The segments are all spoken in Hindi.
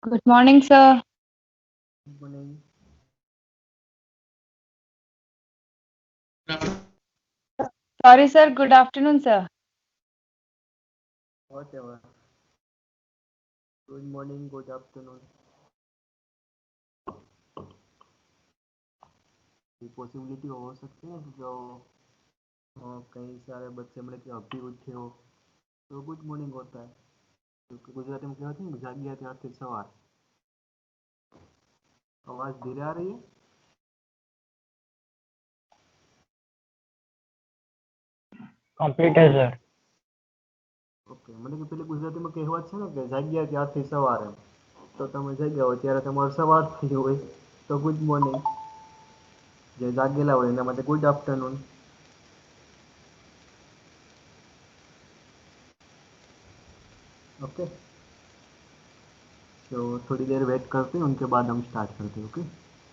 Good morning, sir. Good morning. Sorry, sir. Good afternoon, sir. Whatever. Good morning, good afternoon. ये पॉसिबिलिटी हो सकती है कि जो कई सारे बच्चे मतलब कि अभी उठे हो तो गुड मॉर्निंग होता है क्योंकि गुजराती में कहते हैं जागिया ત્યારથી સવાર आवाज धीरे आ रही है કમ્પ્લીટ है સર ઓકે મને કે પેલી ગુજરાતીમાં કહેવત છે ને કે જાગ્યા ત્યારથી સવાર એમ તો તમે જાગ્યા હોય ત્યારે તમારું સવાર થઈ હોય તો ગુડ મોર્નિંગ જે જાગેલા હોય એના માટે ગુડ આફ્ટરનૂન ओके तो थोड़ी देर वेट करते हैं उनके बाद हम स्टार्ट करते हैं ओके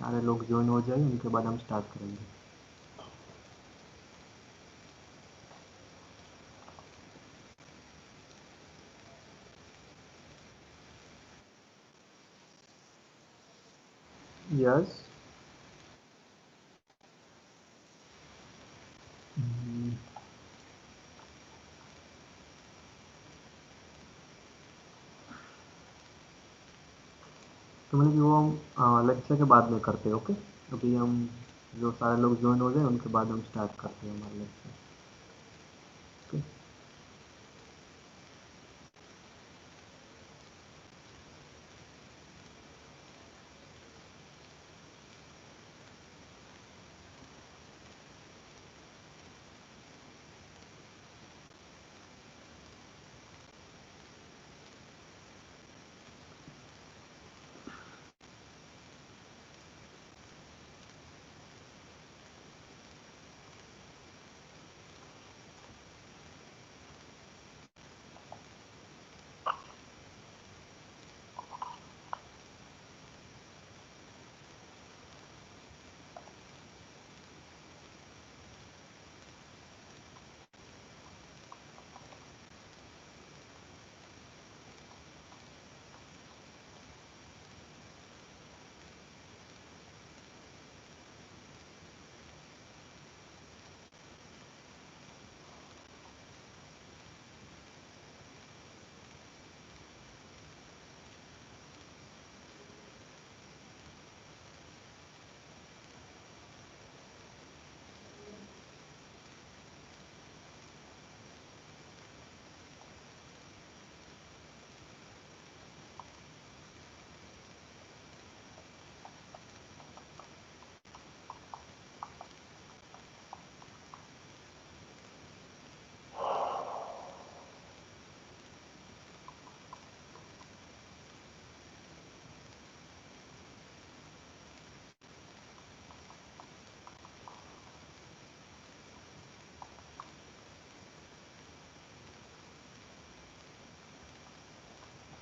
सारे लोग ज्वाइन हो जाए उनके बाद हम स्टार्ट करेंगे यस तो मतलब कि वो हम लेक्चर के बाद में करते हैं ओके अभी हम जो सारे लोग ज्वाइन हो जाए उनके बाद हम स्टार्ट करते हैं हमारा lecture okay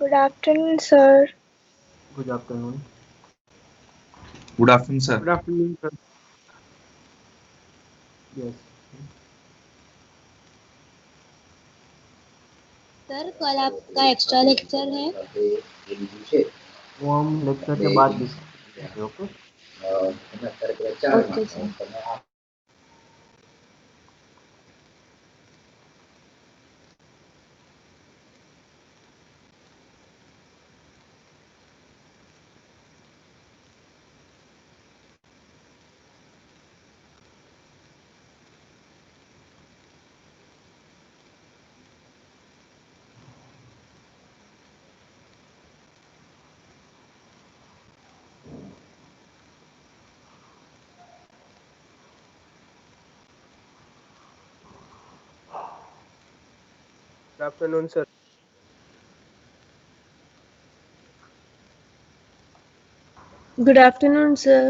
Good afternoon, sir. Good afternoon Good afternoon, sir. Good afternoon sir yes sir कल आपका एक्स्ट्रा लेक्चर है वो हम लेक्चर के बाद डिस्कस करेंगे okay okay sir good afternoon sir Good afternoon, sir.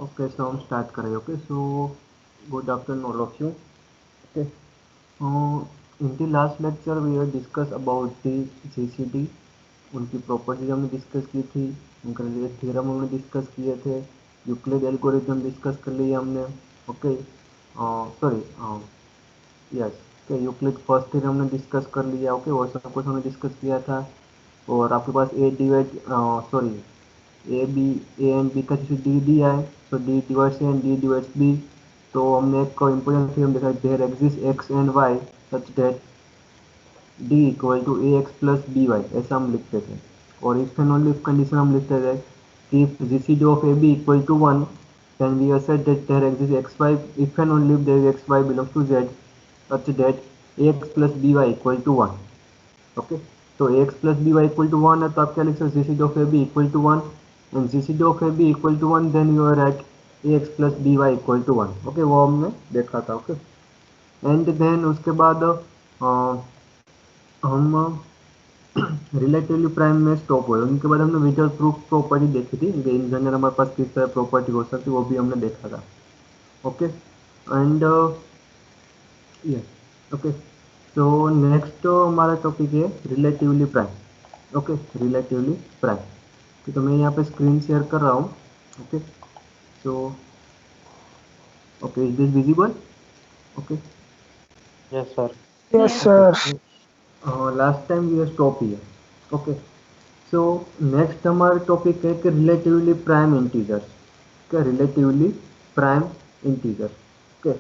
Okay so हम स्टार्ट करें okay so good afternoon all of you okay in the last lecture we have discussed about the GCD उनकी प्रॉपर्टीज हमने डिस्कस की थी उनके लिए थ्योरम हमने डिस्कस किए थे यूक्लिड एल्गोरिथम डिस्कस कर लिए हमने okay sorry yes okay, Euclid first theorem हमने डिस्कस कर लिया। ओके, वो सब कुछ हमने डिस्कस किया था। और आपके पास ए एंड बी का जैसे डी दिया है, तो D divides A and D divides B. तो हमने एक इंपॉर्टेंट थ्योरम देखा, there exist X and Y such that D equal to A X plus B Y, ऐसा हम लिखते थे। और if and only if condition हम लिखते थे कि if GCD of A B equal to 1 then we assert that there exists xy if and only if there is xy belongs to z such that ax plus by equal to 1। Okay, तो ax plus by equal to 1 है, तो आप क्या लिख सकते हो, GCD of A B equal to 1 and GCD of A B equal to 1 then you are at ax plus by equal to 1। Okay, वो हमने देखा था। ओके, एंड देन उसके बाद हम रिलेटिवली प्राइम में स्टॉप हुए। उनके बाद हमने विजुअल प्रूफ प्रॉपर्टी देखी थी, इन जनरल हमारे पास किस तरह प्रॉपर्टी हो सकती है वो भी हमने देखा था। ओके, एंड ओके, तो नेक्स्ट हमारा टॉपिक है relatively prime. Okay, relatively prime. तो मैं यहाँ पे स्क्रीन शेयर कर रहा हूँ। Okay, so okay, is this visible? Okay, Yes, sir. Yes, sir. Last time we stop here. Okay, so next हमारा टॉपिक है कि रिलेटिवली प्राइम इंटीजर्स। क्या रिलेटिवली प्राइम इंटीजर्स? ओके,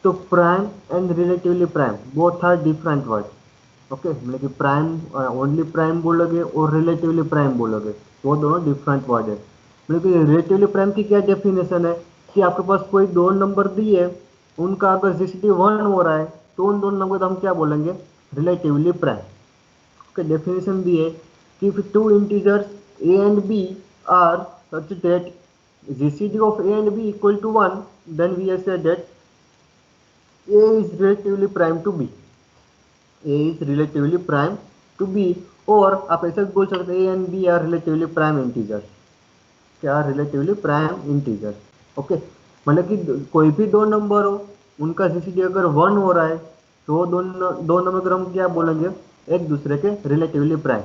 तो prime and relatively prime both are different word. Okay, मतलब कि प्राइम ओनली प्राइम बोलोगे और रिलेटिवली प्राइम बोलोगे, वो दोनों डिफरेंट वर्ड है। मतलब कि रिलेटिवली प्राइम की क्या डेफिनेशन है कि आपके पास कोई दो नंबर दिए, उनका अगर जीसीडी 1 हो रहा है तो उन दोनों नंबर को हम क्या बोलेंगे, रिलेटिवली प्राइम। ओके, डेफिनेशन दी है कि if two integers a and b are such that GCD of a and b equal to 1 then we say that a is relatively prime to b, a is relatively prime to b। और आप ऐसा भी बोल सकते हैं a and b are relatively prime integers। क्या रिलेटिवली प्राइम इंटीजर्स? ओके, मतलब कि कोई भी दो नंबर हो, उनका जीसीडी अगर 1 हो रहा है तो दो नंबर हम क्या बोलेंगे, एक दूसरे के रिलेटिवली प्राइम।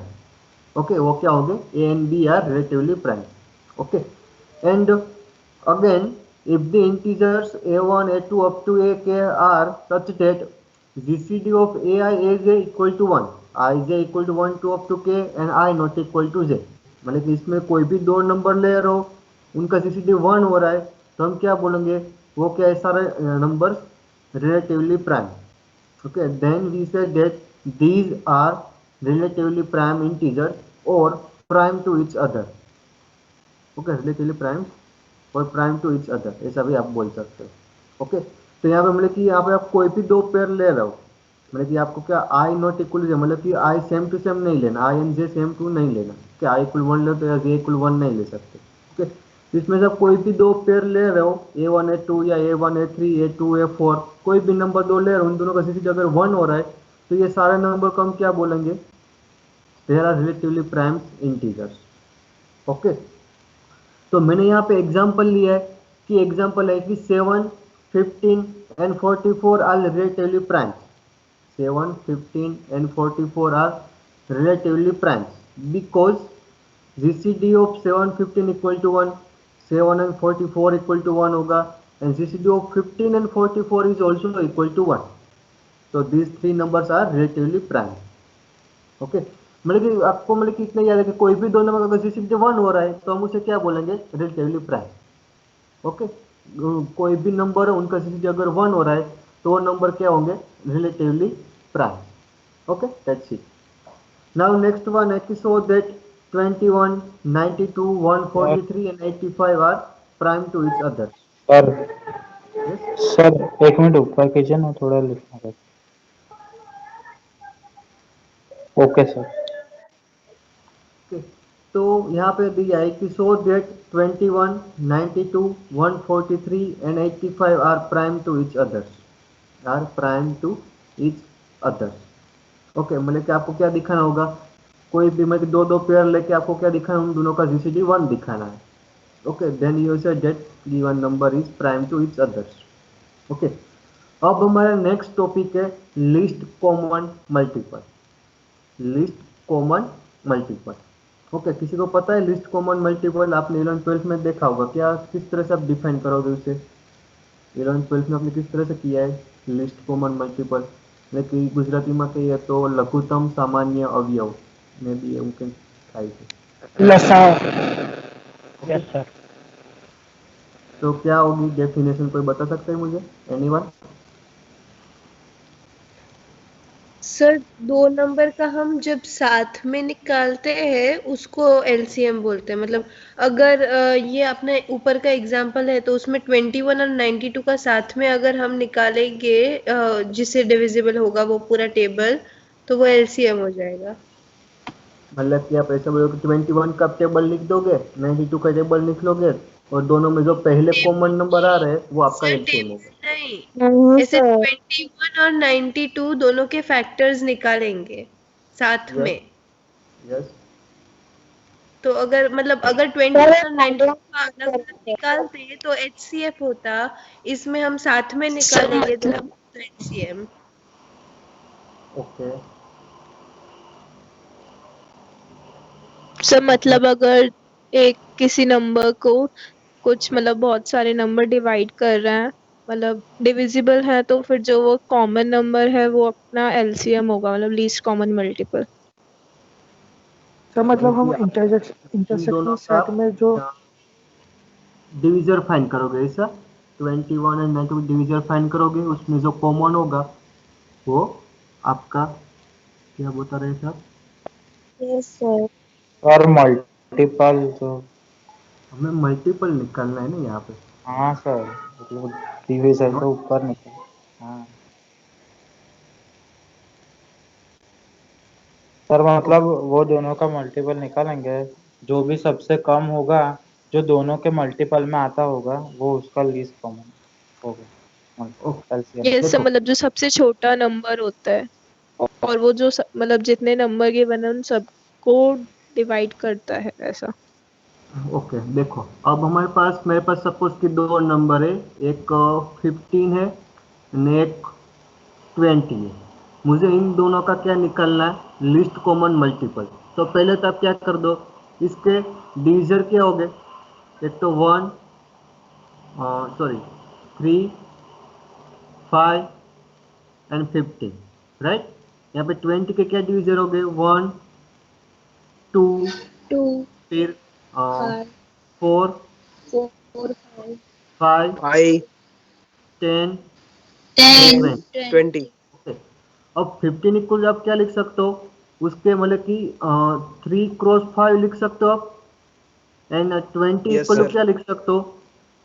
ओके, वो क्या होंगे, A and B are relatively prime. Okay, and again if the integers a1 a2 up to ak are such that gcd of ai is equal to 1, ij equal to 1 to up to k and i not equal to j। मतलब कि इसमें कोई भी दो नंबर ले रहे हो, उनका जीसीडी 1 हो रहा है, तो हम क्या बोलेंगे, वो क्या है, सारे numbers relatively prime. Okay, then we say that these are relatively prime integers or prime to each other। Okay, relatively prime और प्राइम टू each other, ऐसा भी आप बोल सकते हो। ओके, तो यहाँ पे मतलब कि यहाँ पे आप कोई भी दो पेयर ले रहे हो, मतलब कि आपको क्या आई नॉट इक्वल टू, मतलब कि आई सेम टू सेम नहीं लेना, आई एंड जे सेम टू नहीं लेना, क्या आई इक्वल 1 ले तो या जे इक्वल 1 नहीं ले सकते। ओके, इसमें से आप कोई भी दो पेयर ले रहे हो, a1 a2 या a1 a3 a2 a4, कोई भी नंबर दो ले रहे हो, उन दोनों का जीसीडी अगर 1 हो रहा है तो ये सारे नंबर को हम क्या बोलेंगे, there are relatively prime integers. Okay, तो मैंने यहाँ पे एग्जांपल लिया है कि एग्जांपल है कि 7 15 and 44 are relatively prime. 7 15 and 44 are relatively prime because GCD of 7 15 equal to 1, 7 and 44 equal to 1 होगा, and GCD of 15 and 44 is also equal to 1। So these three numbers are relatively prime। Okay, मतलब कि आपको मतलब कि इतना याद है कि कोई भी दो नंबर का जीसीडी 1 हो रहा है तो हम उसे क्या बोलेंगे, रिलेटिवली प्राइम। ओके, कोई भी नंबर है उनका जीसीडी अगर 1 हो रहा है तो वो नंबर क्या होंगे, relatively prime. Okay, that's it. Now next one है कि so that 21 92 143 and 85 are prime to each other. Sir sir एक मिनट ऊपर कीजिए ना, थोड़ा लिखना है। Okay sir. ओके, तो यहाँ पे दिया है कि so that 21 92 143 and 85 are prime to each others, are prime to each others. Okay, मतलब कि आपको क्या दिखाना होगा, कोई भी मतलब दो दो पेयर लेके आपको क्या दिखाना है, उन दोनों का जीसीडी 1 दिखाना है। Okay, then you say that given number is prime to each others. Okay, अब हमारा नेक्स्ट टॉपिक है least common multiple. Least common multiple. Okay, किसी को पता है लिस्ट कॉमन मल्टीपल? आपने 11 12 में देखा होगा, क्या किस तरह से आप डिफाइन करोगे उसे? 11 12 में आपने किस तरह से किया है लिस्ट कॉमन मल्टीपल? એટલે કે ગુજરાતીમાં કહીએ તો લઘુત્તમ સામાન્ય અવયવ મે બી એવું કંઈક થાય છે. लसाव। Yes sir. तो क्या होगी डेफिनेशन, कोई बता सकते हैं मुझे, एनीवन? सर 2 नंबर का हम जब साथ में निकालते हैं उसको एलसीएम बोलते हैं। मतलब अगर ये अपने ऊपर का एग्जांपल है तो उसमें 21 और 92 का साथ में अगर हम निकालेंगे जिससे डिविजिबल होगा वो पूरा टेबल, तो वो एलसीएम हो जाएगा। मतलब कि आप ऐसा बोलोगे 21 का टेबल लिख दोगे, 92 का टेबल लिख लोगे, और दोनों में जो पहले कॉमन नंबर आ रहे हैं वो आपका सर एलसीएम होगा। टेबल नहीं, नहीं ऐसे सर। 21 और 92 दोनों के फैक्टर्स निकालेंगे साथ यस में। यस। तो अगर मतलब अगर 21 सर और 92 का अलग अलग निकालते तो एचसीएफ होता, इसमें हम साथ में निकालेंगे तो एचसीएम। ओके सर मतलब अगर एक किसी नंबर को कुछ मतलब बहुत सारे नंबर डिवाइड कर रहे हैं, मतलब डिविजिबल है, तो फिर जो वो कॉमन नंबर है वो अपना एलसीएम होगा, मतलब लीस्ट कॉमन मल्टीपल। सर मतलब मतलब कि हम आप इन दोनों इंटरसेक्टिंग का सेट में जो डिविजर फाइंड करोगे, ऐसा 21 एंड 92 डिविजर फाइंड करोगे, उसमें जो कॉमन होगा वो आपका, क्या बता रहे थे आप? Yes sir. और मल्टीपल तो। हमें मल्टीपल निकालना है ना यहाँ पे। हाँ सर, मतलब डिविजन नॉट तो ऊपर निकल। हाँ सर, मतलब वो दोनों का मल्टीपल निकालेंगे, जो भी सबसे कम होगा, जो दोनों के मल्टीपल में आता होगा, वो उसका लीस्ट कॉमन होगा ओके। एलसीएम। ये सब देखो मतलब जो सबसे छोटा नंबर होता है और वो जो मतलब जितने नंबर के बने उन सबको डिवाइड करता है ऐसा। ओके, देखो अब हमारे पास, मेरे पास सपोज कि दो नंबर है, एक 15 है और एक 20 है। मुझे इन दोनों का क्या निकालना है, लिस्ट कॉमन मल्टीपल। तो पहले तो आप क्या कर दो, इसके डिविजर क्या हो गए, एक तो 1 सॉरी 3 5 एंड 15, राइट। यहाँ पे 20 के क्या डिविजर हो गए, 1 2, 2, फिर 5, 4 4, 5, 5 I 10 10, 20। 20 ओके, अब 15 इक्वल आप क्या लिख सकते हो, उसके मतलब कि 3 क्रॉस 5 लिख सकते हो आप, एंड 20 yes इक्वल sir क्या लिख सकते हो,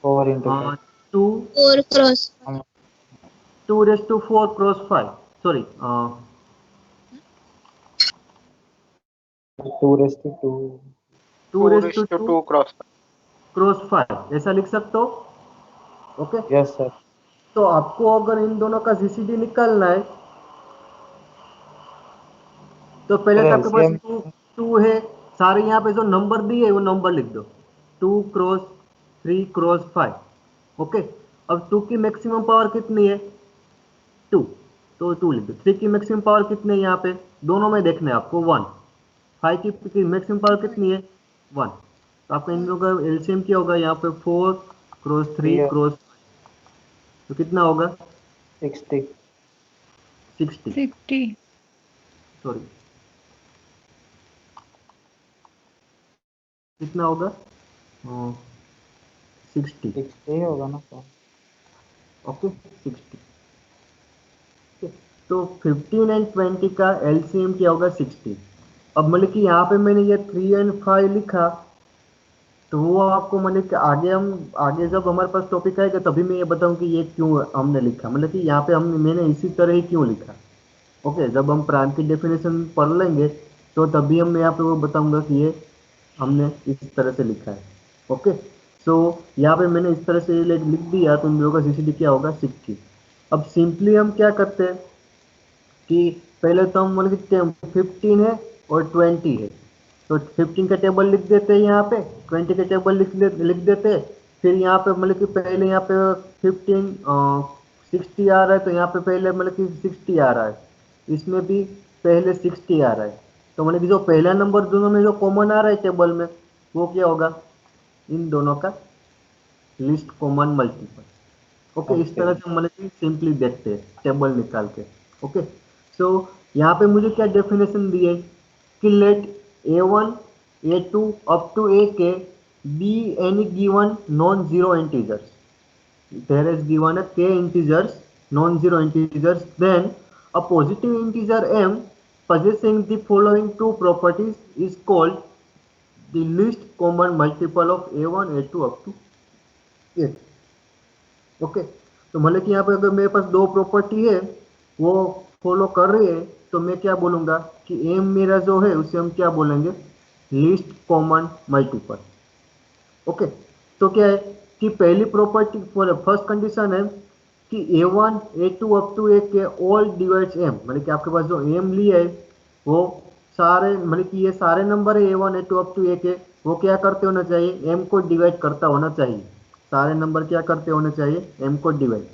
4 × 5। 2 4 cross 2⁴ cross 5, sorry 2:2। 2⁵2 cross cross 5 ऐसा लिख सकते हो। Okay, yes sir. तो आपको अगर इन दोनों का जीसीडी निकालना है, तो पहले फिर तो आपके पास एलसीएम। 2 है, सारे यहाँ पे जो नंबर दिए वो नंबर लिख दो, 2 क्रॉस 3 क्रॉस 5। ओके, अब 2 की मैक्सिमम पावर कितनी है, 2, तो 2 लिख दो। 3 की मैक्सिमम पावर कितनी है, यहाँ पे दोनों में देखना है आपको, 1। 5 की मैक्सिमम पावर कितनी है, 1। तो आपका इन दोनों का एलसीएम क्या होगा, यहाँ पे 4 क्रॉस 3 क्रॉस, तो कितना होगा, 60। 60, 60। सॉरी कितना होगा, 60। 60 होगा ना सर। ओके 60। तो 15 एंड 20 का एलसीएम क्या होगा, 60। अब मतलब कि यहाँ पे मैंने ये 3 एंड 5 लिखा, तो वो आपको मतलब कि आगे जब हमारे पास टॉपिक आएगा तभी मैं ये बताऊं कि ये क्यों हमने लिखा, मतलब कि यहाँ पे मैंने इसी तरह ही क्यों लिखा। ओके, जब हम प्रांत की डेफिनेशन पढ़ लेंगे तो तभी हम यहाँ पे वो बताऊंगा कि ये हमने इस तरह से लिखा है। ओके, सो यहाँ पे मैंने इस तरह से ये लिख दिया, तो इन दोनों का जीसीडी क्या होगा, 60। अब सिंपली हम क्या करते हैं कि पहले तो हम मतलब कि 15 है और 20 है, तो 15 का टेबल लिख देते हैं यहाँ पे, 20 का टेबल लिख देते हैं। फिर यहाँ पे मतलब कि पहले यहाँ पे 15 60 आ रहा है, तो यहाँ पे पहले मतलब कि 60 आ रहा है, इसमें भी पहले 60 आ रहा है। तो मतलब कि जो पहला नंबर दोनों में जो कॉमन आ रहा है टेबल में, वो क्या होगा, इन दोनों का लिस्ट कॉमन मल्टीपल। ओके, इस ओके। तरह से हम मतलब कि सिंपली देखते हैं टेबल निकाल के। ओके, सो यहाँ पे मुझे क्या डेफिनेशन दी है कि let a1 a2 up to ak be any given non-zero integers. There is given a k integers, non-zero integers, then a positive integer m possessing the following two properties is called the least common multiple of a1 a2 up to ak. Okay, तो मतलब कि यहाँ पे अगर मेरे पास दो प्रॉपर्टी है वो फॉलो कर रही है तो मैं क्या बोलूँगा कि m मेरा जो है उसे हम क्या बोलेंगे, लीस्ट कॉमन मल्टीपल. ओके, तो क्या है कि पहली प्रॉपर्टी फॉर फर्स्ट कंडीशन है कि a1 a2 up to ak all divides m, मतलब कि आपके पास जो m लिया है वो सारे, मतलब कि ये सारे नंबर है a1 a2 up to ak, वो क्या करते होना चाहिए, m को डिवाइड करता होना चाहिए. सारे नंबर क्या करते होने चाहिए, m को डिवाइड.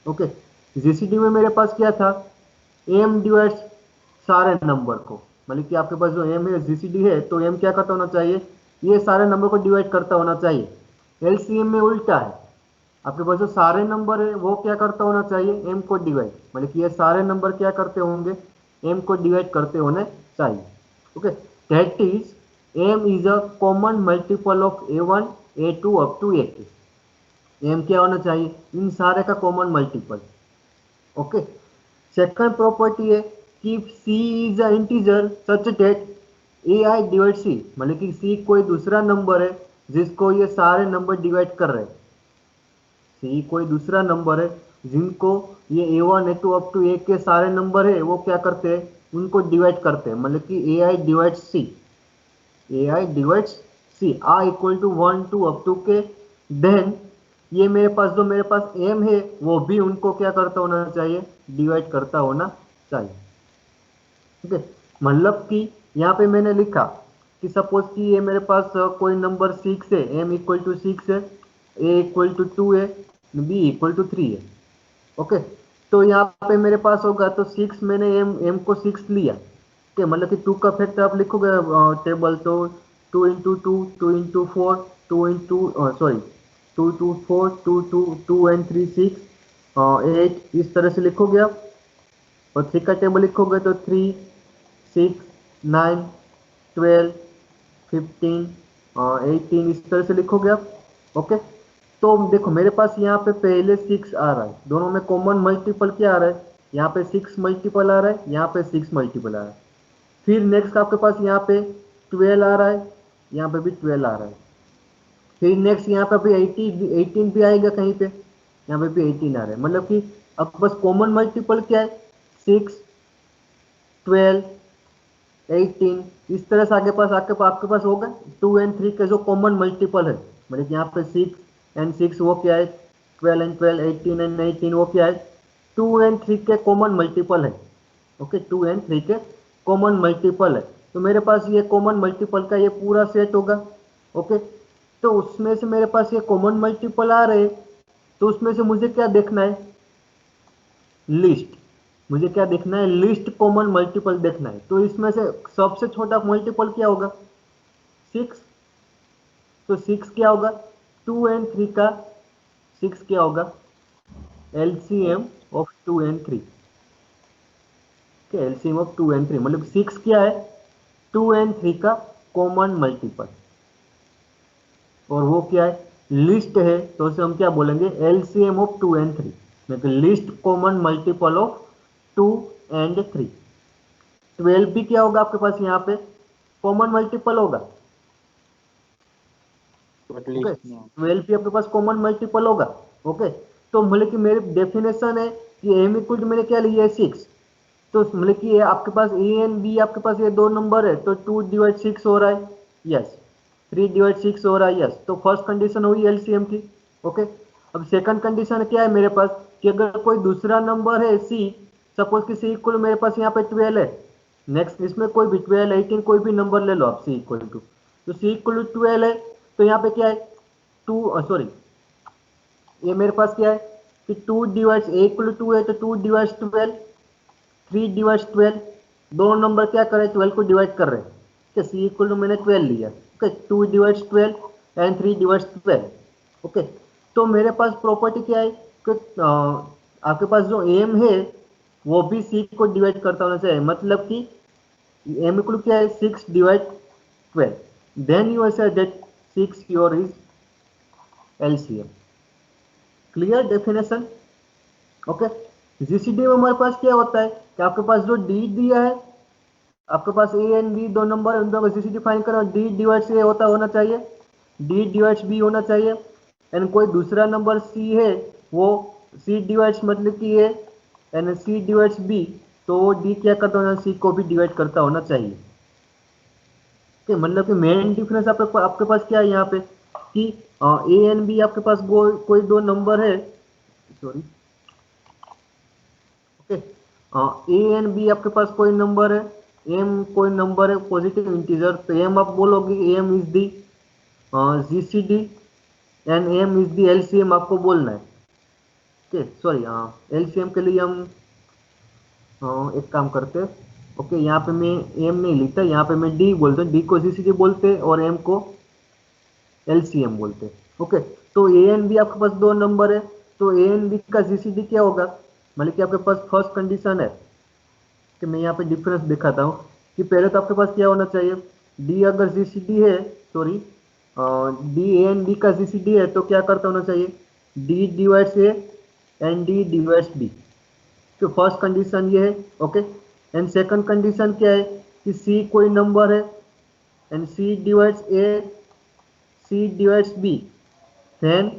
ओके, जीसीडी में मेरे पास क्या था, m डिवाइड्स सारे नंबर को, मतलब कि आपके पास जो m है जीसीडी है तो m क्या करता होना चाहिए, ये सारे नंबर को डिवाइड करता होना चाहिए. एलसीएम में उल्टा है, आपके पास जो सारे नंबर है वो क्या करता होना चाहिए, m को डिवाइड, मतलब कि ये सारे नंबर क्या करते होंगे, m को डिवाइड करते होने चाहिए. Okay, that is m is a common multiple of a1 a2 up to ak. m क्या होना चाहिए, इन सारे का common multiple. Okay, second property है कि c is a integer such that ai divide c, मतलब कि c कोई दूसरा नंबर है जिसको ये सारे नंबर डिवाइड कर रहे हैं. c कोई दूसरा नंबर है जिनको ये a1 a2 up to a के सारे नंबर है वो क्या करते हैं, उनको डिवाइड करते हैं, मतलब कि ai divides c, ai divides c r equal to 1 2 up to k. Then ये मेरे पास जो मेरे पास m है वो भी उनको क्या करता होना चाहिए, डिवाइड करता होना चाहिए. ठीक है, मतलब कि यहाँ पे मैंने लिखा कि सपोज कि ये मेरे पास कोई नंबर 6 है, m इक्वल टू 6 है, a इक्वल टू 2 है, b इक्वल टू 3 है. ओके, तो यहाँ पे मेरे पास होगा तो 6 मैंने m को 6 लिया. ओके, मतलब कि 2 का फैक्टर आप लिखोगे टेबल तो 2 इंटू 2 2 इंटू 4 2 इंटू 2 2 4 2 2 2 एंड 3 6 8, इस तरह से लिखोगे आप. और 3 का टेबल लिखोगे तो 3 6 9 12 15 18, इस तरह से लिखोगे आप. ओके, तो देखो मेरे पास यहाँ पे पहले 6 आ रहा है, दोनों में कॉमन मल्टीपल क्या आ रहा है, यहाँ पे 6 मल्टीपल आ रहा है, यहाँ पे 6 मल्टीपल आ रहा है. फिर नेक्स्ट आपके पास यहाँ पे 12 आ रहा है, यहाँ पे भी 12 आ रहा है. फिर नेक्स्ट यहाँ पे भी 18 भी आएगा कहीं पे, यहाँ पे भी 18 आ रहा है. मतलब कि अब बस कॉमन मल्टीपल क्या है, 6 12 18, इस तरह से आगे पास आपके पास होगा 2 एंड 3 के जो कॉमन मल्टीपल है, मतलब कि यहाँ पे 6 एंड 6 वो क्या है, 12 एंड 12 18 एंड 18 वो क्या है, 2 एंड 3 के कॉमन मल्टीपल है. ओके, 2 एंड 3 के कॉमन मल्टीपल है. तो मेरे पास ये कॉमन मल्टीपल का ये पूरा सेट होगा. ओके, तो उसमें से मेरे पास ये कॉमन मल्टीपल आ रहे, तो उसमें से मुझे क्या देखना है, लिस्ट. मुझे क्या देखना है, लिस्ट कॉमन मल्टीपल देखना है. तो इसमें से सबसे छोटा मल्टीपल क्या होगा, 6. तो 6 क्या होगा, 2 एंड 3 का 6 क्या होगा, LCM of 2 and 3. LCM of 2 and 3 मतलब 6 क्या है, 2 एंड 3 का कॉमन मल्टीपल, और वो क्या है, लिस्ट है. तो उसे हम क्या बोलेंगे, एलसीएम ऑफ 2 एंड 3, मतलब list common multiple of 2 and 3. 12 भी क्या होगा आपके पास, यहाँ पे कॉमन मल्टीपल होगा. 12 भी आपके पास कॉमन मल्टीपल होगा. ओके, तो मतलब कि मेरी डेफिनेशन है कि m इक्वल टू मैंने क्या लिया है, 6. तो मतलब कि ये आपके पास a एंड b आपके पास ये दो नंबर है, तो 2 डिवाइड 6 हो रहा है, यस. 3 डिवाइड 6 हो रहा है, यस. तो फर्स्ट कंडीशन हुई एलसीएम की. ओके, अब सेकंड कंडीशन क्या है मेरे पास कि अगर कोई दूसरा नंबर है c, सपोज कि c इक्वल मेरे पास यहाँ पे 12 है, नेक्स्ट इसमें कोई भी 12 18 कोई भी नंबर ले लो आप, c इक्वल टू, तो c इक्वल टू 12 है, तो यहाँ पे क्या है 2 ये मेरे पास क्या है कि 2 डिवाइड्स a इक्वल टू 2 है, तो 2 डिवाइड्स 12, 3 डिवाइड्स 12, दोनों नंबर क्या कर रहे हैं, 12 को डिवाइड कर रहे हैं. तो c इक्वल टू मैंने 12 लिया. Okay, 2 divides 12 and 3 divides 12. Okay, तो मेरे पास प्रॉपर्टी क्या है कि आपके पास जो m है वो भी सी को डिवाइड करता होना चाहिए, मतलब कि m इक्वल क्या है 6 divide 12, then you say that 6 your is LCM। Clear definition? Okay. GCD में हमारे पास क्या होता है कि आपके पास जो डी दिया है, आपके पास ए एंड बी दो नंबर है, उन दोनों को जीसीडी फाइंड करो, डी डिवाइड्स ए होना चाहिए, डी डिवाइड्स बी होना चाहिए, एंड कोई दूसरा नंबर सी है वो सी डिवाइड्स मतलब कि a and C divides B, तो वो डी क्या करता होना, सी को भी डिवाइड करता होना चाहिए। ओके, मतलब कि मेन डिफरेंस आपके पास क्या है यहाँ पे कि ए एंड बी आपके पास कोई दो नंबर है, sorry, okay, a and b आपके पास कोई नंबर है, एम कोई नंबर है पॉजिटिव इंटीजर, तो एम आप बोलोगे m is the GCD and m is the LCM आपको बोलना है। ओके, सॉरी, एलसीएम के लिए हम एक काम करते हैं। ओके, यहाँ पे मैं एम नहीं लिखता, यहाँ पे मैं डी बोलता हूँ, डी को जीसीडी बोलते हैं और एम को एलसीएम बोलते हैं। ओके, तो ए एंड बी आपके पास दो नंबर है, तो ए एंड बी का जीसीडी क्या होगा, मतलब कि आपके पास फर्स्ट कंडीशन है कि मैं यहाँ पे डिफरेंस दिखाता हूँ कि पहले तो आपके पास क्या होना चाहिए, डी अगर जीसीडी है, sorry, d a and b का जीसीडी है तो क्या करता होना चाहिए, d divides A and D divides B. तो फर्स्ट कंडीशन ये है। ओके, एंड सेकंड कंडीशन क्या है कि सी कोई नंबर है and C divides A, C divides B, then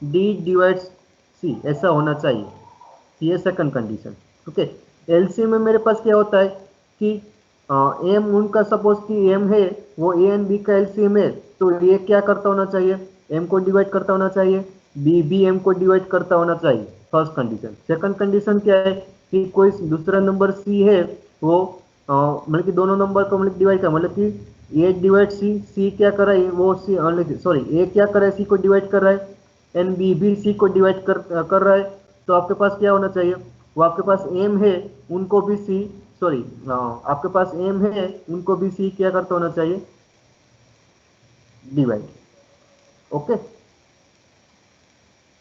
D divides C, ऐसा होना चाहिए, ये सेकंड कंडीशन। ओके, एलसीएम में मेरे पास क्या होता है कि एम उनका सपोज कि एम है वो ए एंड बी का एलसीएम है, तो ये क्या करता होना चाहिए, एम को डिवाइड करता होना चाहिए, बी भी एम को डिवाइड करता होना चाहिए, फर्स्ट कंडीशन। सेकंड कंडीशन क्या है कि कोई दूसरा नंबर सी है वो मतलब कि दोनों नंबर को मतलब डिवाइड कर, मतलब कि ए डिवाइड सी, सी क्या कर रहा है वो सी, सॉरी, ए क्या कर रहा है सी को डिवाइड कर रहा है एंड बी भी सी को डिवाइड कर रहा है, तो आपके पास क्या होना चाहिए, वो आपके पास एम है उनको भी सी, सॉरी, आपके पास एम है उनको भी सी क्या करता होना चाहिए, डिवाइड। ओके,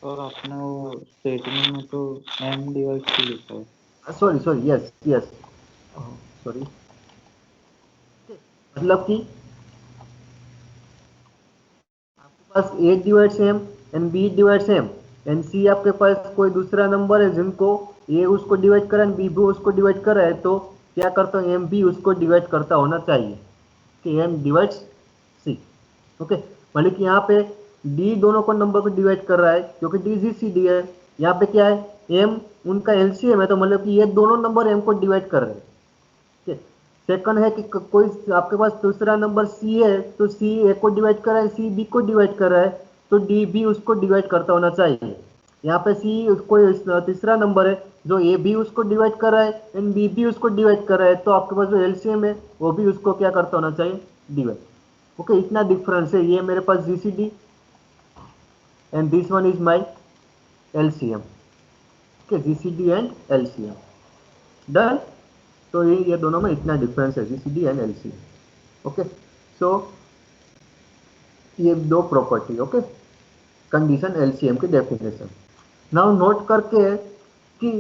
और आपने वो स्टेटमेंट में तो एम डिवाइड सी लिखा है। Sorry sorry, yes yes, sorry, मतलब कि आपके पास a divides m and b divides m and c आपके पास कोई दूसरा नंबर है जिनको ए उसको डिवाइड करा एंड बी भी उसको डिवाइड कर रहा है, तो क्या करता हूँ, एम भी उसको डिवाइड करता होना चाहिए कि एम डिवाइड्स सी। ओके, मतलब कि यहाँ पे डी दोनों को नंबर को डिवाइड कर रहा है क्योंकि डी जी सी डी है, यहाँ पे क्या है एम उनका एलसीएम है, तो मतलब कि ये दोनों नंबर एम को डिवाइड कर रहे हैं। सेकंड है कि कोई आपके पास दूसरा नंबर सी है, तो सी ए को डिवाइड कर रहा है, सी बी को डिवाइड कर रहा है, तो डी भी उसको डिवाइड करता होना चाहिए। यहाँ पे सी कोई तीसरा नंबर है जो ए भी उसको डिवाइड कर रहा है एंड बी भी उसको डिवाइड कर रहा है, तो आपके पास जो एलसीएम है वो भी उसको क्या करता होना चाहिए, डिवाइड। ओके, इतना डिफरेंस है, ये मेरे पास GCD and this one is my LCM. Okay, GCD and LCM done. तो ये दोनों में इतना डिफरेंस है, GCD and LCM. Okay, so ये दो प्रॉपर्टी। ओके, कंडीशन एलसीएम की डेफिनेशन। नाउ नोट करके कि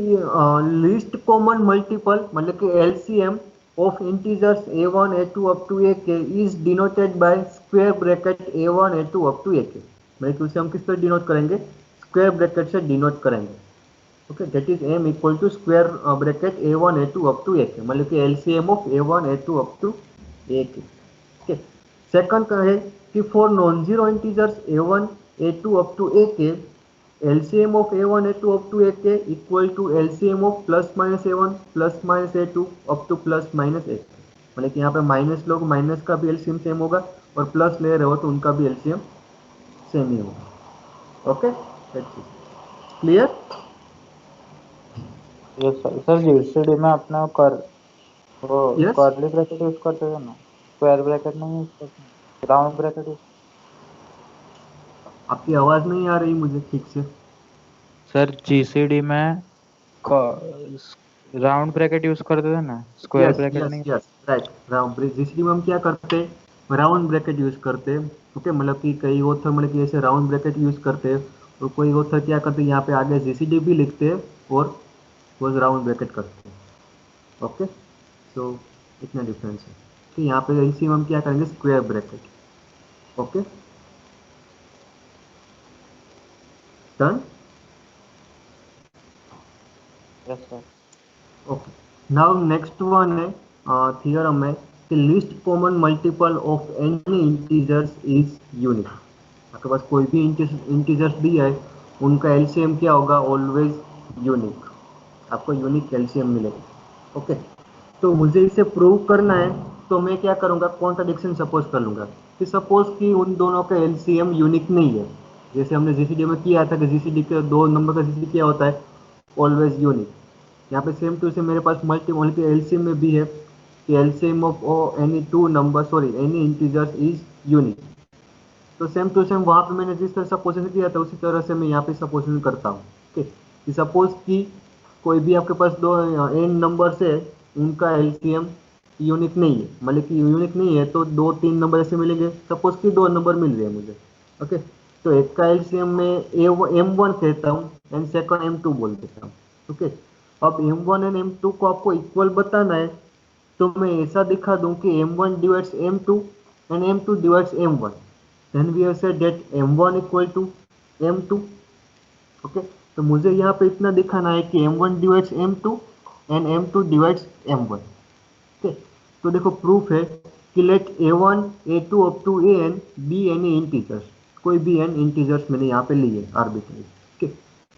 लीस्ट कॉमन मल्टीपल मतलब कि LCM of integers a1 a2 up to ak is denoted by square bracket a1 a2 up to ak। मतलब कि उसे हम किस तरह डिनोट करेंगे, स्क्वायर ब्रैकेट से डिनोट करेंगे। Okay, that is m equal to square bracket a1 a2 up to ak, मतलब कि LCM of a1 a2 up to ak। Okay, second का है कि for non zero integers a1 a2 up to ak, LCM of a1 a2 up to ak equal to LCM of plus minus a1 plus minus a2 up to plus minus ak। मतलब कि यहाँ पे माइनस लोग माइनस का भी एलसीएम सेम होगा और प्लस ले रहे हो तो उनका भी एलसीएम सेम ही होगा। Okay, clear? Yes sir, GCD में अपना कर वो Yes. कर्ली ब्रैकेट यूज करते थे ना, स्क्वायर ब्रैकेट नहीं यूज करते, राउंड ब्रैकेट यूज। आपकी आवाज नहीं आ रही मुझे ठीक से। सर जीसीडी में राउंड ब्रैकेट यूज करते थे ना, स्क्वायर ब्रैकेट नहीं। यस राइट, राउंड जीसीडी में हम क्या करते हैं, राउंड ब्रैकेट यूज करते हैं। ओके, मतलब कि कई ऑथर मतलब कि ऐसे राउंड ब्रैकेट यूज करते हैं और कोई ऑथर क्या करते हैं यहाँ पे आगे जीसीडी भी लिखते हैं और वो राउंड ब्रैकेट करते हैं। ओके, सो इतना डिफरेंस है कि यहाँ पे एलसीएम हम क्या करेंगे, square bracket. Okay, done. Yes sir. Okay, now next one है थियरम है कि least common multiple of any integers is unique. आपके पास कोई भी इंटीजर्स दिया है, उनका एलसीएम क्या होगा, ऑलवेज यूनिक। आपको यूनिक एलसीएम मिलेगा। ओके, तो मुझे इसे प्रूव करना है, तो मैं क्या करूंगा, कॉन्ट्राडिक्शन सपोज कर लूंगा कि सपोज कि उन दोनों का एलसीएम यूनिक नहीं है। जैसे हमने जीसीडी में किया था कि जीसीडी के दो नंबर का जीसीडी क्या होता है, ऑलवेज यूनिक। यहाँ पे सेम टू सेम मेरे पास मल्टीपल के एलसीएम में भी है कि LCM of any two number any integers is unique. तो सेम टू सेम वहाँ पे मैंने जिस तरह सपोजिशन किया था उसी तरह से मैं यहाँ पे सपोजिशन करता हूँ। ओके, सपोज कि कोई भी आपके पास दो एन नंबर है, उनका एलसीएम यूनिक नहीं है, मतलब कि यूनिक नहीं है तो दो तीन नंबर ऐसे मिलेंगे। सपोज कि दो नंबर मिल रहे हैं मुझे। ओके, तो एक का एलसीएम में M1 कहता हूँ एंड सेकंड M2 बोल देता हूँ। ओके, अब M1 एंड M2 को आपको इक्वल बताना है, तो मैं ऐसा दिखा दूं कि M1 divides M2 and M2 divides M1, then we have said that M1 equal to M2। Okay, तो मुझे यहाँ पे इतना दिखाना है कि M1 divides M2 and M2 divides M1। Okay, तो देखो प्रूफ है कि let A1 A2 up to AN be any integers, कोई भी n इंटीजर्स मैंने यहाँ पे लिए arbitrary. Okay,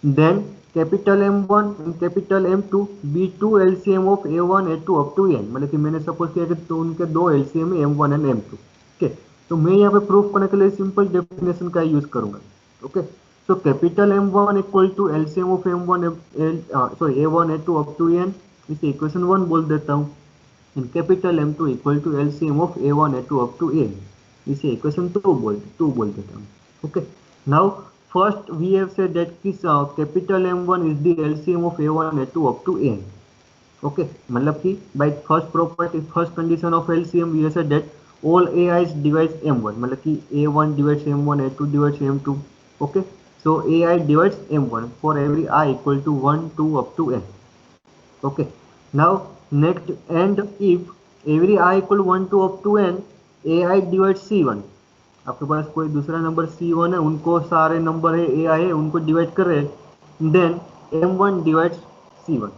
then capital M1 and capital M2 be two LCM of A1 A2 up to n, मतलब कि मैंने सपोज किया कि तो उनके दो एलसीएम है M1 एंड M2। ओके, तो मैं यहाँ पे प्रूफ करने के लिए सिंपल डेफिनेशन का यूज करूंगा। Okay, so capital M1 equal to LCM of M1 A1 A2 up to n, इसे इक्वेशन 1 बोल देता हूँ। And capital M2 equal to LCM of A1 A2 up to n, इसे इक्वेशन 2 बोल देता हूँ। Okay, now first we have said that किस capital M1 is the LCM of A1 A2 up to n। Okay, मतलब कि by first property, first condition of LCM we have said that all AIs divides M1, मतलब कि A1 divides M1, A2 divides M2। okay, so AI divides M1 for every I equal to 1 2 up to n। okay, now next, and if every I equal 1 2 up to n, AI divides C1। आपके पास कोई दूसरा नंबर C1 है, उनको सारे नंबर है AI है, उनको डिवाइड कर रहे हैं, then M1 divides C1,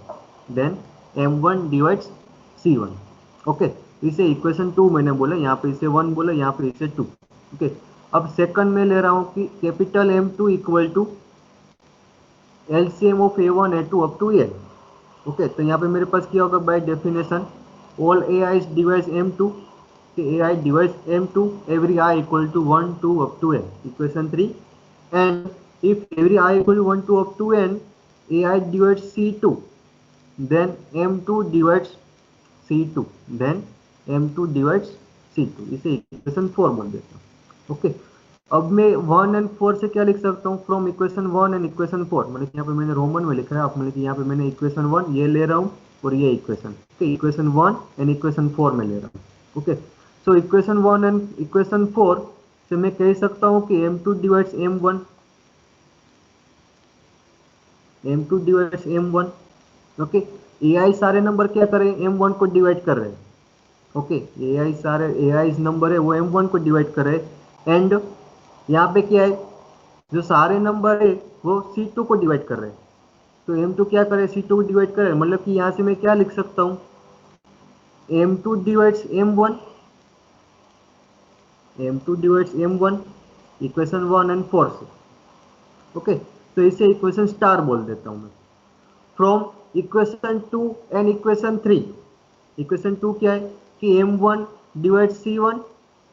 then M1 divides C1। Okay, इसे इक्वेशन 2 मैंने बोला, यहाँ पे इसे 1 बोला, यहाँ पे इसे 2। ओके, अब सेकंड में ले रहा हूँ कि capital M2 equal to LCM of A1 A2 up to n। Okay, तो यहाँ पे मेरे पास क्या होगा, by definition all AI divides M2, AI divides M2 every I equal to 1 2 up to n, equation 3। And if every I equal to 1 2 up to n, AI divides C2, then M2 divides C2, then M2 divides C2, इसे इक्वेशन 4 बोल देता हूँ। ओके, अब मैं 1 एंड 4 से क्या लिख सकता हूँ, फ्रॉम इक्वेशन 1 एंड इक्वेशन 4, मतलब यहाँ पे मैंने रोमन में लिखा है, आप मतलब कि यहाँ पे मैंने इक्वेशन 1 ये ले रहा हूँ और ये equation, okay, equation 1 and equation 4 में ले रहा हूँ। Okay, so equation 1 and equation 4 से मैं कह सकता हूँ कि M2 divides M1, M2 divides M1। Okay, AI सारे नंबर क्या करें, M1 को डिवाइड कर रहे हैं। ओके, AI सारे AI नंबर है वो M1 को डिवाइड कर रहे हैं, एंड यहाँ पे क्या है, जो सारे नंबर है वो C2 को डिवाइड कर रहे हैं। तो M2 क्या करे, C2 को डिवाइड करे, मतलब कि यहाँ से मैं क्या लिख सकता हूँ, M2 divides M1, M2 divides M1, equation 1 and 4 से। ओके, तो इसे इक्वेशन स्टार बोल देता हूँ मैं। From equation 2 and equation 3, equation 2 क्या है कि M1 डिवाइड C1।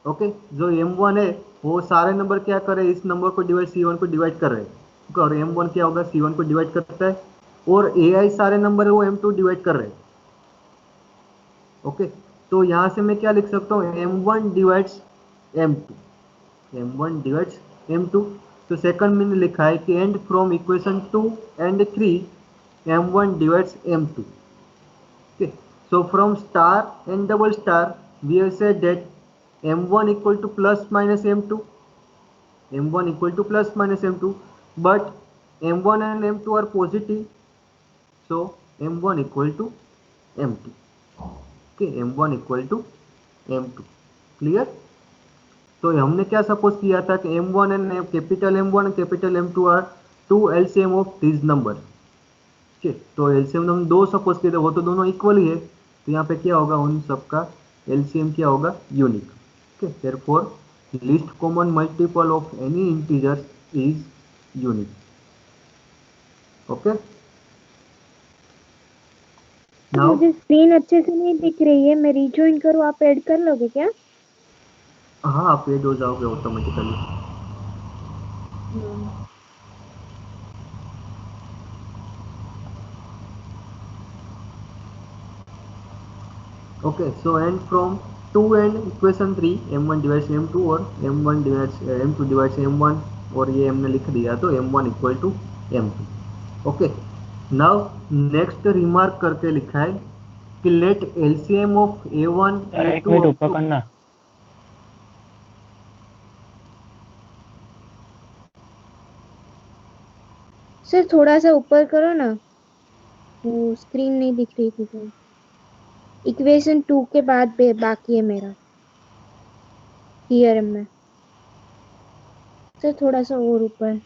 ओके, जो M1 है वो सारे नंबर क्या कर रहे हैं, इस नंबर को डिवाइड C1 को डिवाइड कर रहे हैं, और M1 क्या होगा, C1 को डिवाइड करता है, और AI सारे नंबर है वो M2 डिवाइड कर रहे हैं। ओके, तो यहाँ से मैं क्या लिख सकता हूँ, M1 divides M2, M1 divides M2। तो सेकंड मैंने लिखा है कि and from equation 2 and 3 M1 divides M2। okay, so from star and double star we have said that M1 equal to plus minus M2, M1 equal to plus minus M2, but M1 and M2 are positive, so m1 equal to m2। Okay, m1 equal to m2। Clear? तो हमने क्या सपोज किया था कि m1 and capital m1 and capital m2 are two LCM of this number. ठीक है, तो एलसीएम हम दो सपोज किए थे, वो तो दोनों इक्वल ही है, तो यहाँ पे क्या होगा, उन सबका एलसीएम क्या होगा, unique. Okay, therefore least common multiple of any integer is unique. Okay, now मुझे स्क्रीन अच्छे से नहीं दिख रही है, मैं रिजॉइन करूँ, आप ऐड कर लोगे क्या? हाँ, आप एड हो जाओगे automatically. Okay, so and from 2 and equation 3 m1 divides m2 और m1 divides m2 divides m1 और ये हमने लिख दिया, तो m1 equal to m2। Okay, now next remark करके लिखा है कि let LCM of a1 a2 minute ऊपर करना। सर थोड़ा सा ऊपर करो ना, वो स्क्रीन नहीं दिख रही थी तो। इक्वेशन 2 के बाद बाकी है मेरा थियरम में। सर थोड़ा सा और ऊपर।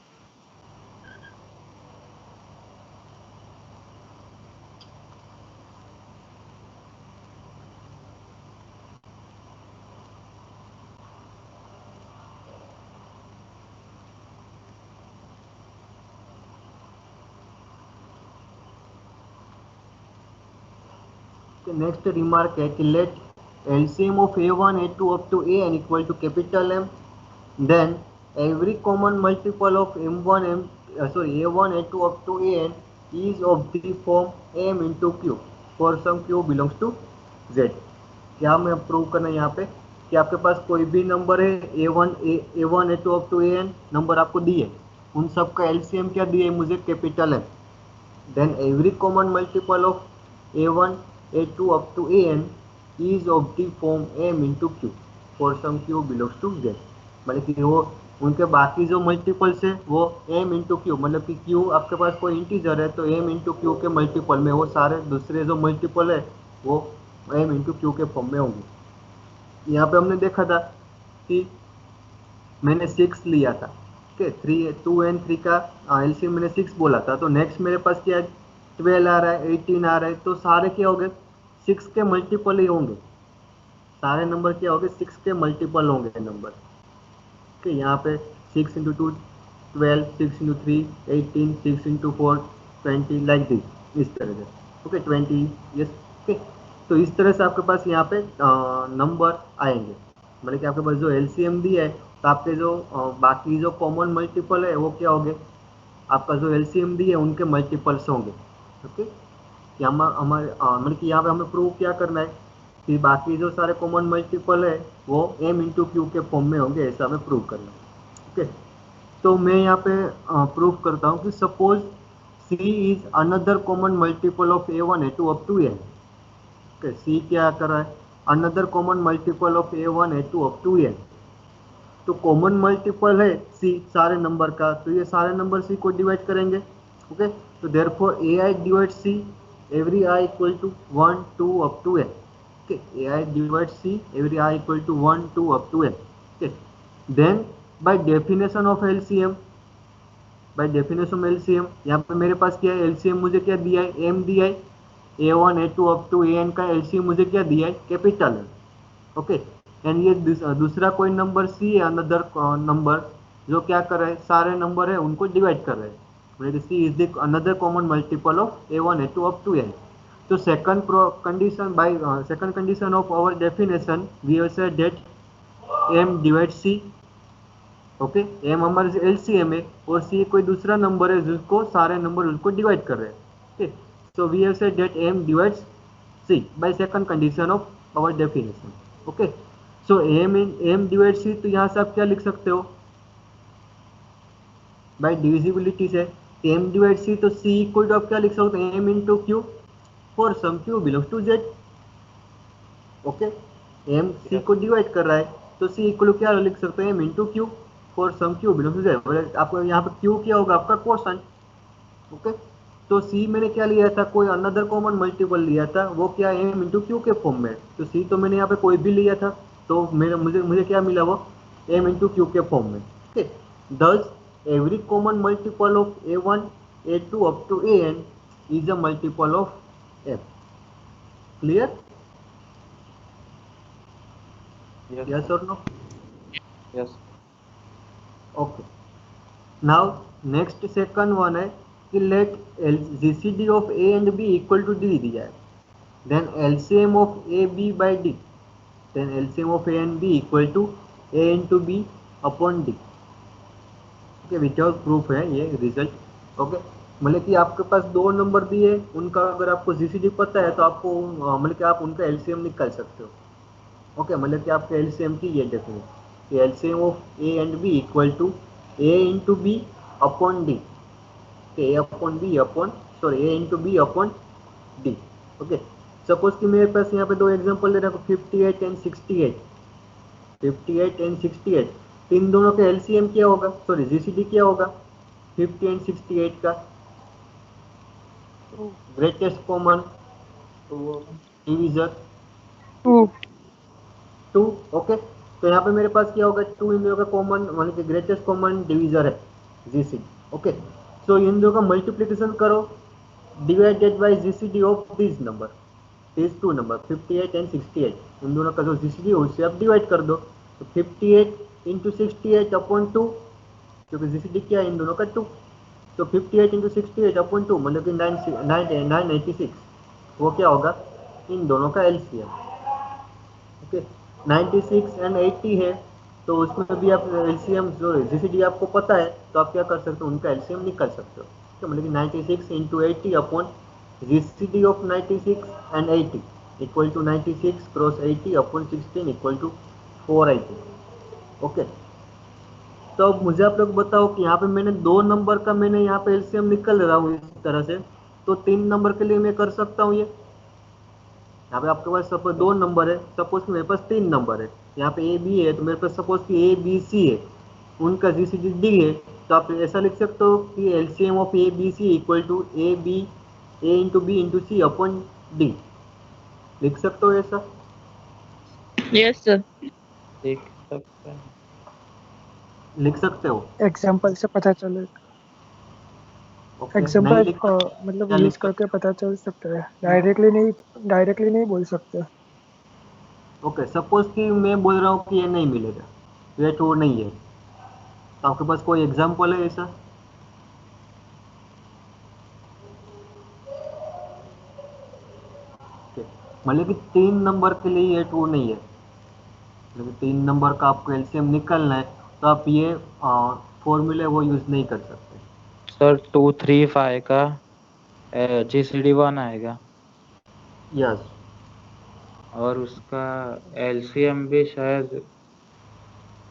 नेक्स्ट रिमार्क है कि let LCM of a1 a2 up to an equal to capital M, then every common multiple of m1 a1 a2 up to an is of the form m into q for some q belongs to z। क्या हमें प्रूव करना है यहाँ पे कि आपके पास कोई भी नंबर है a1 a2 up to an number आपको दिए, उन सब का एलसीएम क्या दिए मुझे, capital M, then every common multiple of a1 a2 up to an is of the form m into q for some q belongs to z। मतलब कि वो उनके बाकी जो मल्टीपल्स है वो m इंटू क्यू, मतलब कि q आपके पास कोई इंटीजर है तो m इंटू क्यू के मल्टीपल में, वो सारे दूसरे जो मल्टीपल है वो m इंटू क्यू के फॉर्म में होंगे। यहाँ पे हमने देखा था कि मैंने 6 लिया था, ओके, 2 एंड 3 का एलसीएम मैंने 6 बोला था, तो नेक्स्ट मेरे पास क्या है, 12 आ रहा है, 18 आ रहा है, तो सारे क्या हो गए, 6 के मल्टीपल ही होंगे, सारे नंबर क्या होंगे, 6 के मल्टीपल होंगे नंबर। ओके, यहाँ पे 6 into 2 12, 6 into 3 18, 6 into 4 20, like this, इस तरह से। Okay, 20, yes. ओके, तो इस तरह से आपके पास यहाँ पे नंबर आएंगे, मतलब कि आपके पास जो एलसीएम दिया है, तो आपके जो बाकी जो कॉमन मल्टीपल है वो क्या होंगे, आपका जो एलसीएम दिया है उनके मल्टीपल्स होंगे। ओके, हमारे मतलब कि यहाँ पे हमें प्रूव क्या करना है कि बाकी जो सारे कॉमन मल्टीपल है वो m इंटू क्यू के फॉर्म में होंगे, ऐसा हमें प्रूव करना है। ओके, तो मैं यहाँ पे प्रूव करता हूँ कि suppose c is another common multiple of a1 a2 up to n। Okay, c क्या कर रहा है, another common multiple of a1 a2 up to n, तो कॉमन मल्टीपल है c सारे नंबर का, तो ये सारे नंबर c को डिवाइड करेंगे। ओके, तो therefore ai divide c every I equal to 1 2 up to n। okay, ai divides c every I equal to 1 2 up to n। okay, then by definition of LCM, यहाँ पे मेरे पास क्या है, LCM मुझे क्या दिया है, m दिया है, a1 a2 up to an का LCM मुझे क्या दिया है, कैपिटल है। ओके, एंड ये दूसरा कोई नंबर c है, अनदर नंबर जो क्या कर रहा है, सारे नंबर है उनको डिवाइड कर रहे हैं, c is the another common multiple of a1 a2 up to n। So second condition of our definition we have said that m divides c। Okay, m हमारे एलसीएम है और c कोई दूसरा नंबर है जिसको सारे नंबर उसको डिवाइड कर रहे हैं। Okay, so we have said that m divides c by second condition of our definition. Okay, so m divides c, तो यहाँ से आप क्या लिख सकते हो, बाय डिविजिबिलिटी से m डिवाइड c, तो c इक्वल टू आप क्या लिख सकते हैं, m into q for some q belongs to z। Okay, m c को डिवाइड कर रहा है तो c इक्वल टू क्या लिख सकते हैं, m into q for some q belongs to z। आपको यहाँ पे q क्या होगा, आपका क्वोशंट। ओके, तो सी मैंने क्या लिया था, कोई अनदर कॉमन मल्टीपल लिया था, वो क्या एम इंटू क्यू के फॉर्म में। तो सी तो मैंने यहाँ पे कोई भी लिया था, तो मुझे क्या मिला, वो एम इंटू क्यू के फॉर्म में। Okay, thus every common multiple of A1 A2 up to AN is a multiple of f. Clear? Yes or no? Yes. Okay, now next second one है कि let GCD of a and b equal to d दिया है, then LCM of AB by D, then LCM of A and B equal to A into B upon D। Okay, without proof है ये रिजल्ट। ओके, मतलब कि आपके पास दो नंबर भी है, उनका अगर आपको जीसीडी पता है तो आपको मतलब कि आप उनका एलसीएम निकाल सकते हो। ओके, मतलब कि आपके एलसीएम की ये definition, LCM of a and b equal to a into b upon d, a upon b upon sorry a into b upon d. Okay, suppose कि मेरे पास यहाँ पे दो एग्जांपल दे रखो 58 एंड 68, 58 एंड 68, इन दोनों का एलसीएम क्या होगा, सॉरी जीसीडी क्या होगा 50 एंड 68 का, ग्रेटेस्ट कॉमन डिवीजर 2। ओके, तो यहाँ पे मेरे पास क्या होगा, 2 इन दोनों का कॉमन मतलब कि ग्रेटेस्ट कॉमन डिवीजर है जीसीडी। ओके, सो इन दोनों का मल्टीप्लिकेशन करो divided by GCD of this number, this two number 58 and 68, इन दोनों का जो जीसीडी है उससे आप डिवाइड कर दो। तो 58 इंटू 68 अपॉन 2, क्योंकि जीसीडी क्या है इन दोनों का 2, तो 58 इंटू 68 अपॉन 2 मतलब कि 986, वो क्या होगा इन दोनों का एलसीएम। ओके, 96 एंड 80 है, तो उसमें भी आप एलसीएम जो जीसीडी आपको पता है तो आप क्या कर सकते हो, उनका एलसीएम निकाल सकते हो। तो मतलब कि 96 into 80 upon GCD of 96 and 80 equal to 96 cross 80 upon 16 equal to 480। Okay, तो अब मुझे आप लोग बताओ कि यहाँ पे मैंने दो नंबर का मैंने यहाँ पे एलसीएम निकल रहा हूँ इस तरह से, तो तीन नंबर के लिए मैं कर सकता हूँ ये। यहाँ पे आपके पास सपोज दो नंबर है, सपोज कि मेरे पास तीन नंबर है, यहाँ पे ए बी है, तो मेरे पास सपोज कि ए बी सी है, उनका जीसीडी डी है, तो आप ऐसा लिख सकते हो कि LCM of A b c equal to a b a into b into c upon d, लिख सकते हो ऐसा? Yes sir. देख सकते हैं। लिख सकते हो? एग्जाम्पल से पता चले, ओके, नहीं एग्जाम्पल लिख मतलब क्या यूज लिख करके पता चल सकता है, डायरेक्टली नहीं बोल सकते। ओके, सपोज कि मैं बोल रहा हूँ कि ये नहीं मिलेगा, ये ट्रू नहीं है, तो आपके पास कोई एग्जाम्पल है ऐसा? मतलब कि तीन नंबर के लिए ये ट्रू नहीं है, मतलब कि तीन नंबर का आपको एलसीएम निकालना है तो आप ये फॉर्मूले वो यूज नहीं कर सकते। सर 235 का GCD 1 आएगा यस, और उसका LCM भी शायद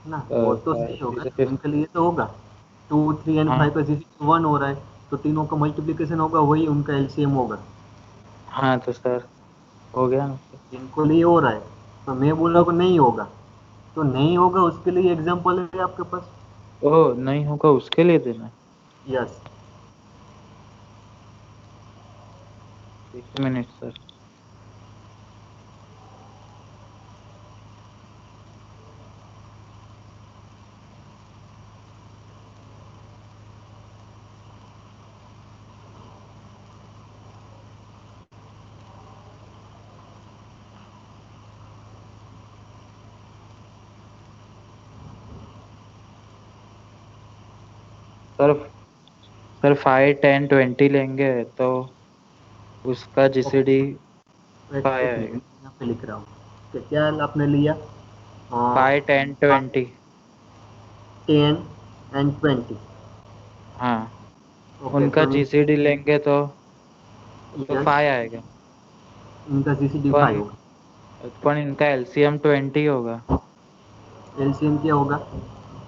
ना वो तो सही होगा, जैसे उनके लिए तो होगा 2 3 एंड 5 हाँ का जीसीडी 1 हो रहा है, तो तीनों का मल्टीप्लिकेशन होगा, वही उनका एलसीएम होगा। हाँ, तो सर हो गया ना सर। जिनको लिए हो रहा है, तो मैं बोल रहा हूँ कि नहीं होगा, तो नहीं होगा उसके लिए एग्जाम्पल है आपके पास? ओ नहीं होगा उसके लिए देना। यस, एक मिनट सर। सर 5 10 20 लेंगे तो उसका GCD 5 आएगा। यहाँ पे लिख रहा हूँ कि क्या आपने लिया 5 10 20 10 एंड 20। हाँ, ओके, उनका तो GCD लेंगे तो 5 आएगा। इनका जीसीडी 5 पण होगा, पण इनका LCM 20 होगा। एलसीएम क्या होगा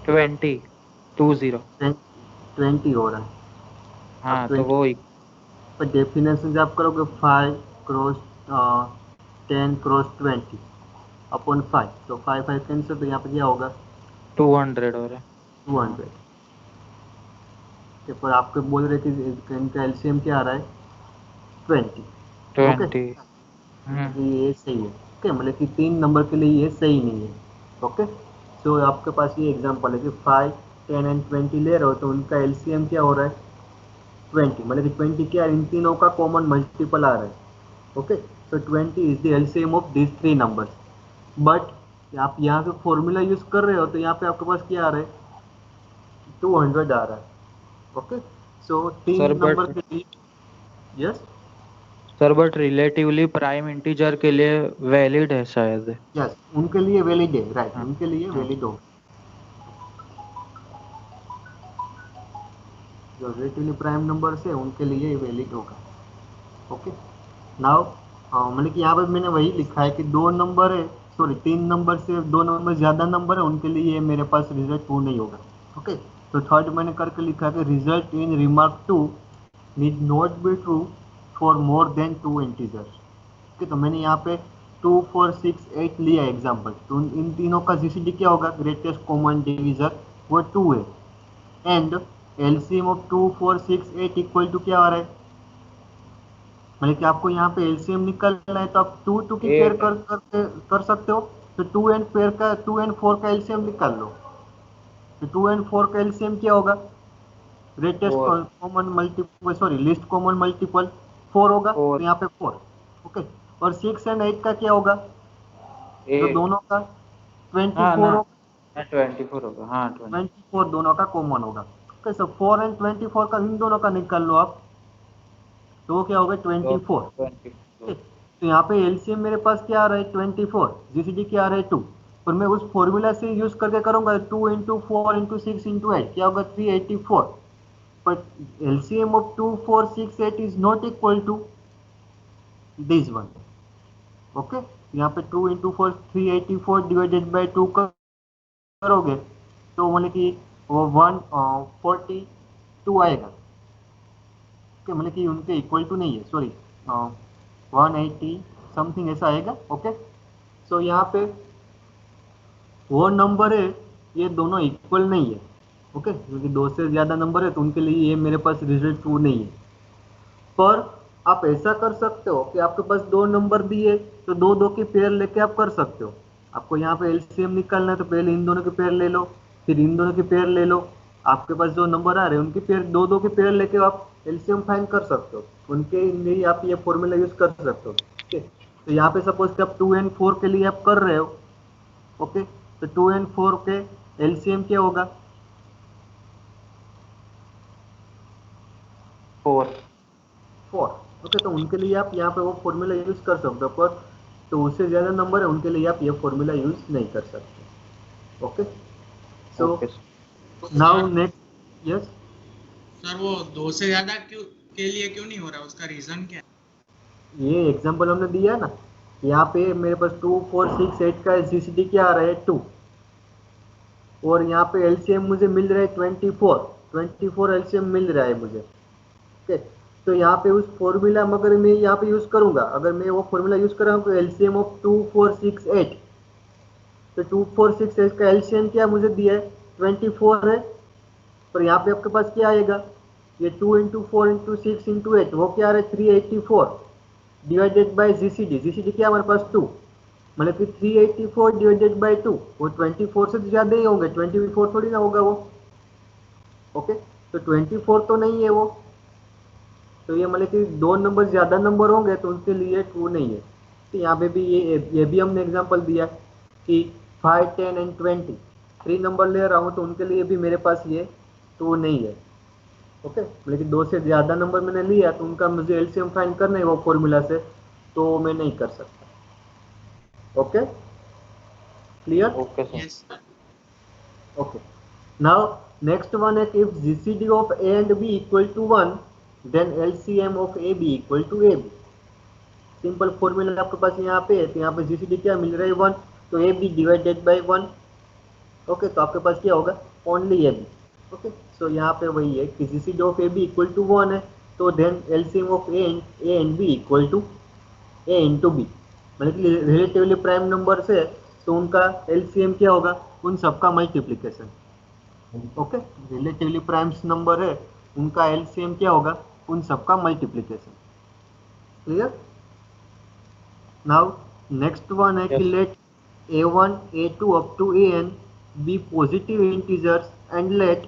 20 20 20 हो रहा है। अब हाँ, तो 20 वो पर डेफिनेशन जब आप करोगे 5 क्रॉस 10 क्रॉस 20 अपॉन 5, तो 5 5 कैंसिल, तो यहाँ पे क्या होगा 200 हो रहा है। 200। कि पर आपको बोल रहे कि इनका एलसीएम क्या आ रहा है 20। 20। ओके, ये सही है। ओके, मतलब कि 3 नंबर के लिए ये सही नहीं है। ओके, तो आपके पास ये एग्जांपल है कि 5, 10 एंड 20 ले रहे हो तो उनका एलसीएम क्या हो रहा है 20, मतलब कि 20 क्या इन तीनों का कॉमन मल्टीपल आ रहा है। Okay, so 20 is the LCM of these 3 numbers, but आप यहाँ पे फॉर्मूला यूज कर रहे हो तो यहाँ पे आपके पास क्या आ रहा है 200 आ रहा है। ओके, सो 3 नंबर के लिए yes sir but relatively prime integer के लिए वैलिड है शायद। यस, उनके लिए वैलिड है, राइट, हाँ, उनके लिए हाँ। वैलिड हो, जो रिलेटिवली प्राइम नंबर से उनके लिए वैलिड होगा। ओके, नाउ मतलब कि यहाँ पर मैंने वही लिखा है कि 2 नंबर है, सॉरी 3 नंबर से 2 नंबर ज़्यादा नंबर है उनके लिए मेरे पास रिजल्ट ट्रू नहीं होगा। ओके, तो थर्ड मैंने करके लिखा कि result in remark 2 need not be true for more than 2 integers. Okay, तो मैंने यहाँ पे 2, 4, 6, 8 लिया एग्जाम्पल, तो इन तीनों का जीसीडी क्या होगा, ग्रेटेस्ट कॉमन डिविजर वो 2 है, and LCM of 2, 4, 6, 8 equal to क्या आ रहा है, मतलब कि आपको यहाँ पे एलसीएम निकालना है तो आप 2 2 की पेयर कर सकते हो, तो 2 एंड 4 का एलसीएम निकाल लो, तो 2 एंड 4 का एलसीएम क्या होगा, greatest common multiple, sorry least common multiple 4 होगा, तो यहाँ पे 4। ओके, और 6 एंड 8 का क्या होगा, जो दोनों का 24 होगा, 24 होगा, हाँ 24 दोनों का कॉमन होगा। ओके, सो 4 एंड 24 का इन दोनों का निकाल लो आप, तो वो क्या होगा 24। तो यहाँ पे एलसीएम मेरे पास क्या आ रहा है 24, जीसीडी क्या आ रहा है 2, और मैं उस फॉर्मूला से यूज करके करूंगा 2 इंटू 4 इंटू 6 इंटू 8 क्या होगा 384, but LCM of 2, 4, 6, 8 is not equal to this one. Okay, यहाँ पे 2 इंटू 4 384 डिवाइडेड बाई 2 करोगे तो मतलब कि वो 142 आएगा। ओके, मतलब कि उनके इक्वल टू नहीं है, सॉरी 180 समथिंग ऐसा आएगा। ओके, सो यहाँ पे वो नंबर है, ये दोनों इक्वल नहीं है। ओके, क्योंकि 2 से ज़्यादा नंबर है तो उनके लिए ये मेरे पास रिजल्ट ट्रू नहीं है। पर आप ऐसा कर सकते हो कि आपके पास 2 नंबर दिए तो 2 2 की पेयर लेके आप कर सकते हो। आपको यहाँ पे एलसीएम निकालना है तो पहले इन दोनों की पेयर ले लो, फिर इन दोनों की पेयर ले लो, आपके पास जो नंबर आ रहे हैं उनकी पेयर 2 2 की पेयर लेके आप एलसीएम फाइंड कर सकते हो, उनके लिए आप ये फॉर्मूला यूज कर सकते हो। ओके, तो यहाँ पे सपोज कि आप 2 एंड 4 के लिए आप कर रहे हो। ओके, तो 2 एंड 4 के एलसीएम क्या होगा 4। ओके, तो उनके लिए आप यहाँ पे वो फॉर्मूला यूज कर सकते हो, पर तो उससे ज़्यादा नंबर है उनके लिए आप ये फॉर्मूला यूज नहीं कर सकते। Okay, so now next yes sir वो 2 से ज्यादा क्यों के लिए क्यों नहीं हो रहा, उसका रीजन क्या है? ये एग्जांपल हमने दिया है ना, यहाँ पे मेरे पास 2, 4, 6, 8 का जीसीडी क्या आ रहा है 2, और यहाँ पे एलसीएम मुझे मिल रहा है 24 एलसीएम मिल रहा है मुझे। ओके, तो यहाँ पे उस फॉर्मूला अगर मैं यहाँ पे यूज करूंगा, अगर मैं वो फॉर्मूला यूज कर रहा हूँ तो एलसीएम ऑफ 2, 4, 6, 8, तो 2, 4, 6, 8 का एलसीएम क्या मुझे दिया है 24 है, पर यहाँ पे आपके पास क्या आएगा, ये 2 इंटू 4 इंटू 6 इंटू 8 वो क्या आ रहा है 384 डिवाइडेड बाई जीसीडी, जीसीडी क्या हमारे पास 2, मतलब कि 384 डिवाइडेड बाई 2 वो 24 से ज़्यादा ही होंगे, 24 थोड़ी ना होगा वो। ओके, तो 24 तो नहीं है वो, तो ये मतलब कि 2 नंबर ज़्यादा नंबर होंगे तो उनके लिए ट्रू नहीं है। तो यहाँ पे भी ये भी हमने एग्जांपल दिया कि 5, 10 एंड 20 3 नंबर ले रहा हूँ तो उनके लिए भी मेरे पास ये ट्रू नहीं है। ओके, लेकिन 2 से ज़्यादा नंबर मैंने लिया तो उनका मुझे एलसीएम फाइंड करना है वो फॉर्मूला से, तो मैं नहीं कर सकता। Okay, clear? Okay sir. Yes sir. Okay, now next one है कि if GCD of a and b equal to 1 then LCM of A B equal to a b. Simple formula आपके पास यहाँ पे है, तो यहाँ पे जीसीडी क्या मिल रहा है 1, तो a b divided by 1। Okay, तो आपके पास क्या होगा only a b. Okay, so यहाँ पे वही है कि GCD of A B equal to 1 है, तो then LCM of a and b equal to a into b, मतलब कि रिलेटिवली प्राइम नंबर से तो उनका एलसीएम क्या होगा उन सबका multiplication. Okay, relatively primes number है उनका एलसीएम क्या होगा, उन सबका multiplication. Clear? Now next one है कि Yes. Let a1 a2 up to an be positive integers and let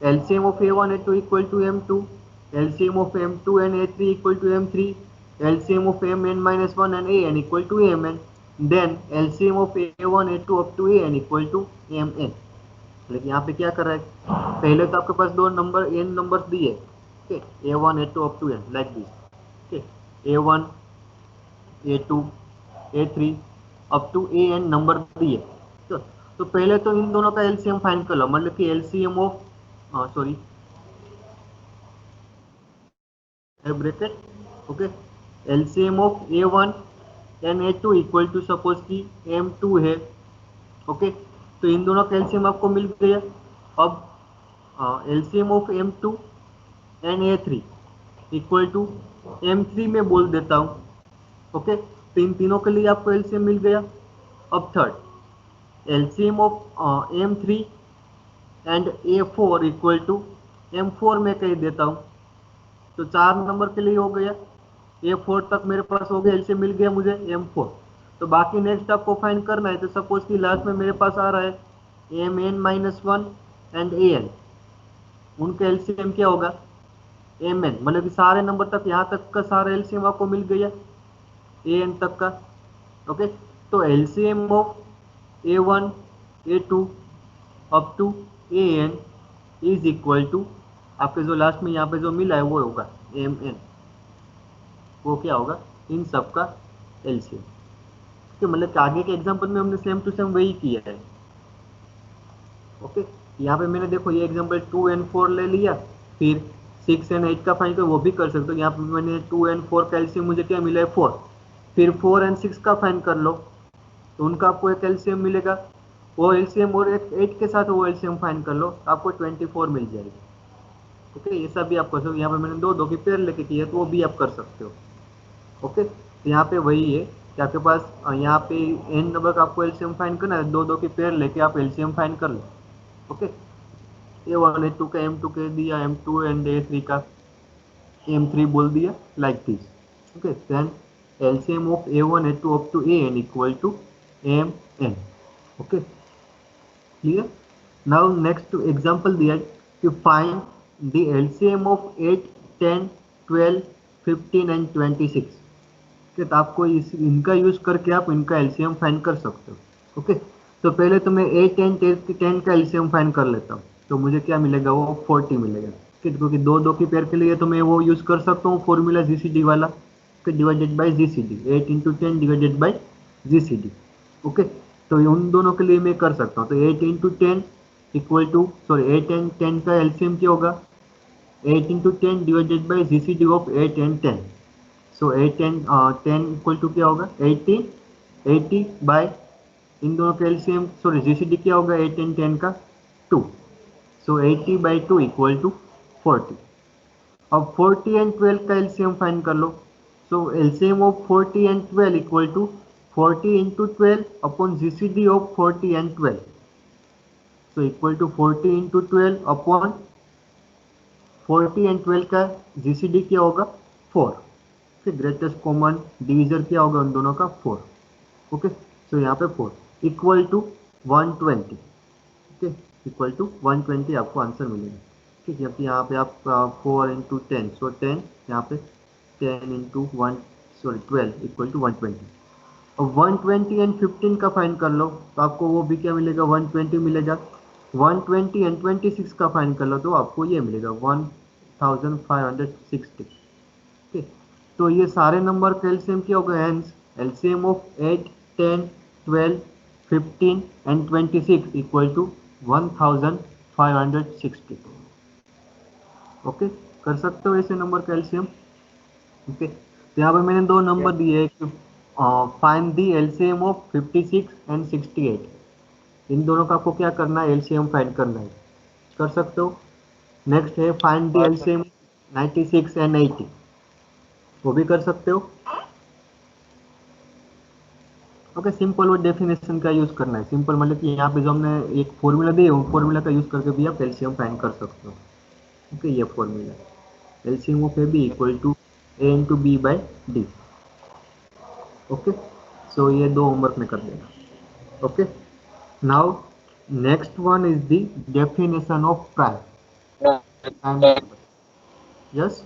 LCM of a1 a2 equal to m2, LCM of m2 and a3 equal to m3, LCM of mn minus 1 and an equal to mn, then LCM of a1 a2 up to an equal to mn। लेकिन यहाँ पे क्या कर रहा है, पहले तो आपके पास दो नंबर n नंबर दिए, a1 a2 up to n like this, a1 a2 a3 up to an number दिए। तो पहले तो इन दोनों का एलसीएम फाइंड कर लो, मतलब कि LCM of bracket, okay, LCM of a1 and a2 equal to suppose कि m2 है, ओके, तो इन दोनों का एलसीएम आपको मिल गया। अब LCM of m2 and a3 equal to m3 में बोल देता हूँ, ओके, तो इन तीनों के लिए आपको एलसीएम मिल गया। अब third LCM of m3 and a4 equal to m4 में कह देता हूँ, तो 4 नंबर के लिए हो गया, a4 तक मेरे पास हो गया, एलसीएम मिल गया मुझे m4। तो बाकी नेक्स्ट आपको फाइंड करना है, तो सपोज कि लास्ट में मेरे पास आ रहा है mn माइनस 1 एंड an, उनका एलसीएम क्या होगा mn, मतलब कि सारे नंबर तक, यहाँ तक का सारा एलसीएम आपको मिल गया an तक का, ओके। तो LCM of a1 a2 up to an is equal to आपके जो लास्ट में यहाँ पे जो मिला है वो होगा mn, वो क्या होगा इन सब का एलसीएम। ओके, मतलब कि आगे के एग्जांपल में हमने सेम टू सेम वही किया है, ओके। यहाँ पे मैंने देखो ये एग्जांपल 2 and 4 ले लिया, फिर 6 and 8 का फाइंड कर वो भी कर सकते हो। यहाँ पे मैंने 2 and 4 का एलसीएम मुझे क्या मिला है 4, फिर 4 and 6 का फाइंड कर लो, तो उनका आपको एक एलसीएम मिलेगा, वो एलसीएम और एक 8 के साथ वो एलसीएम फाइंड कर लो, आपको 24 मिल जाएगी, ओके। ये सब भी आप कर सकते हो, यहाँ पे मैंने दो की पेयर लेके किया तो वो भी आप कर सकते हो, ओके। तो यहाँ पे वही है कि आपके पास यहाँ पे n नंबर का आपको एलसीएम फाइंड करना है, दो की पेयर लेके आप एलसीएम फाइंड कर लो, ओके। a1 a2 का m2 कह दिया, m2 एंड a3 का m3 बोल दिया, like this, okay. Then LCM of a1 a2 up to an equal to mn, okay, clear? Now next example दिया कि find the LCM of 8 10 12 15 and 26, okay, तो आपको इनका यूज करके आप इनका LCM फाइंड कर सकते हो, ओके। तो पहले तो मैं 8 10 10 का LCM फाइंड कर लेता हूँ, तो मुझे क्या मिलेगा, वो 40 मिलेगा, क्योंकि दो की पेयर के लिए तो मैं वो यूज कर सकता हूँ फॉर्मूला GCD वाला, divided by GCD, 8 into 10 divided by GCD, okay. तो उन दोनों के लिए मैं कर सकता हूँ, तो 8 into 10 इक्वल टू 8 and 10 का एलसीएम क्या होगा, 8 into 10 divided by GCD of 8 and 10, so 8 and 10 equal to क्या होगा 80 बाय इन दोनों का एलसीएम, GCD क्या होगा 8 and 10 का 2, सो 80 by 2 इक्वल टू 40। अब 40 and 12 का एलसीएम फाइंड कर लो, so LCM of 40 and 12 equal to 40 into 12 upon GCD of 40 and 12, so equal to 40 into 12 upon 40 and 12 का GCD क्या होगा 4, फिर ग्रेटेस्ट कॉमन डिवीजर क्या होगा उन दोनों का 4, ओके। सो यहाँ पे 4 equal to 120, okay, equal to 120 आपको आंसर मिलेगा, ठीक है। यहाँ पे आप 4 into 10, सो 10 यहाँ पे 10 into 12 इक्वल टू 120। अब 120 एंड 15 का फाइंड कर लो, तो आपको वो भी क्या मिलेगा 120 मिलेगा। 120 एंड 26 का फाइंड कर लो तो आपको ये मिलेगा 1560, ठीक। तो ये सारे नंबर का एलसीएम क्या होगा, hence LCM of 8 10 12 15 and 26 equal to 1560, okay. कर सकते हो ऐसे नंबर का एलसीएम, ओके। तो यहाँ पे मैंने दो नंबर दिए, find the LCM of 56 and 68, इन दोनों का आपको क्या करना है एलसीएम फाइंड करना है, कर सकते हो। नेक्स्ट है फाइंड दी एलसीएम 96 एंड 80, वो भी कर सकते हो, ओके। सिंपल वो डेफिनेशन का यूज करना है, सिंपल मतलब कि यहाँ पे जो हमने एक फॉर्मूला दिया है, वो फॉर्मूला का यूज करके भी आप एलसीएम फाइंड कर सकते हो, ओके, ये formula LCM of A B equal to a into b by d. Okay, so ये 2 होमवर्क में कर देना। Okay, now next one is the definition of prime. Yes,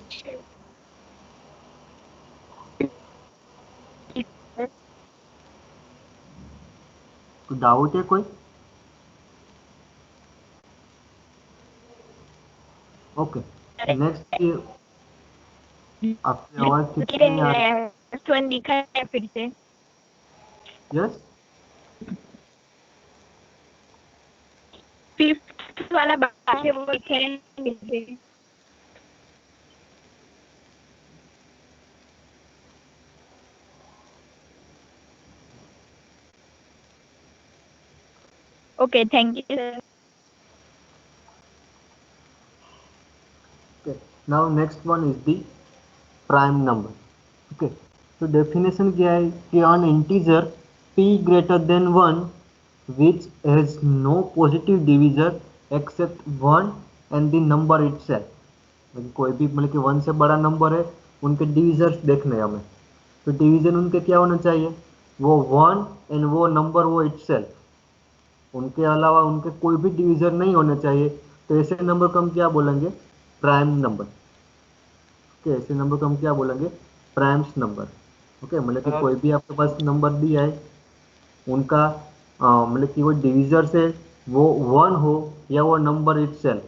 तो डाउट है कोई? ओके, नेक्स्ट आपकी आवाज ठीक से नहीं आ रही। लिखा है फिर से। यस, फिफ्थ वाला बात है वो लिखे। Okay, thank you sir. okay, now next one is the prime number। okay, तो डेफिनेशन क्या है कि on integer p greater than 1 which has no positive divisor except 1 and the number itself। मतलब कोई भी मतलब कि 1 से बड़ा नंबर है, उनके डिविजर्स देखने हमें, तो डिवीजन उनके क्या होना चाहिए, वो 1 एंड वो नंबर वो इटसेल्फ, उनके अलावा उनके कोई भी डिवीजर नहीं होने चाहिए। तो ऐसे नंबर को हम क्या बोलेंगे, प्राइम नंबर। ओके, ऐसे नंबर को हम क्या बोलेंगे, प्राइम्स नंबर। ओके, मतलब कि कोई भी आपके पास नंबर दिया है, उनका मतलब कि वो डिविजर से वो 1 हो या वो नंबर इटसेल्फ,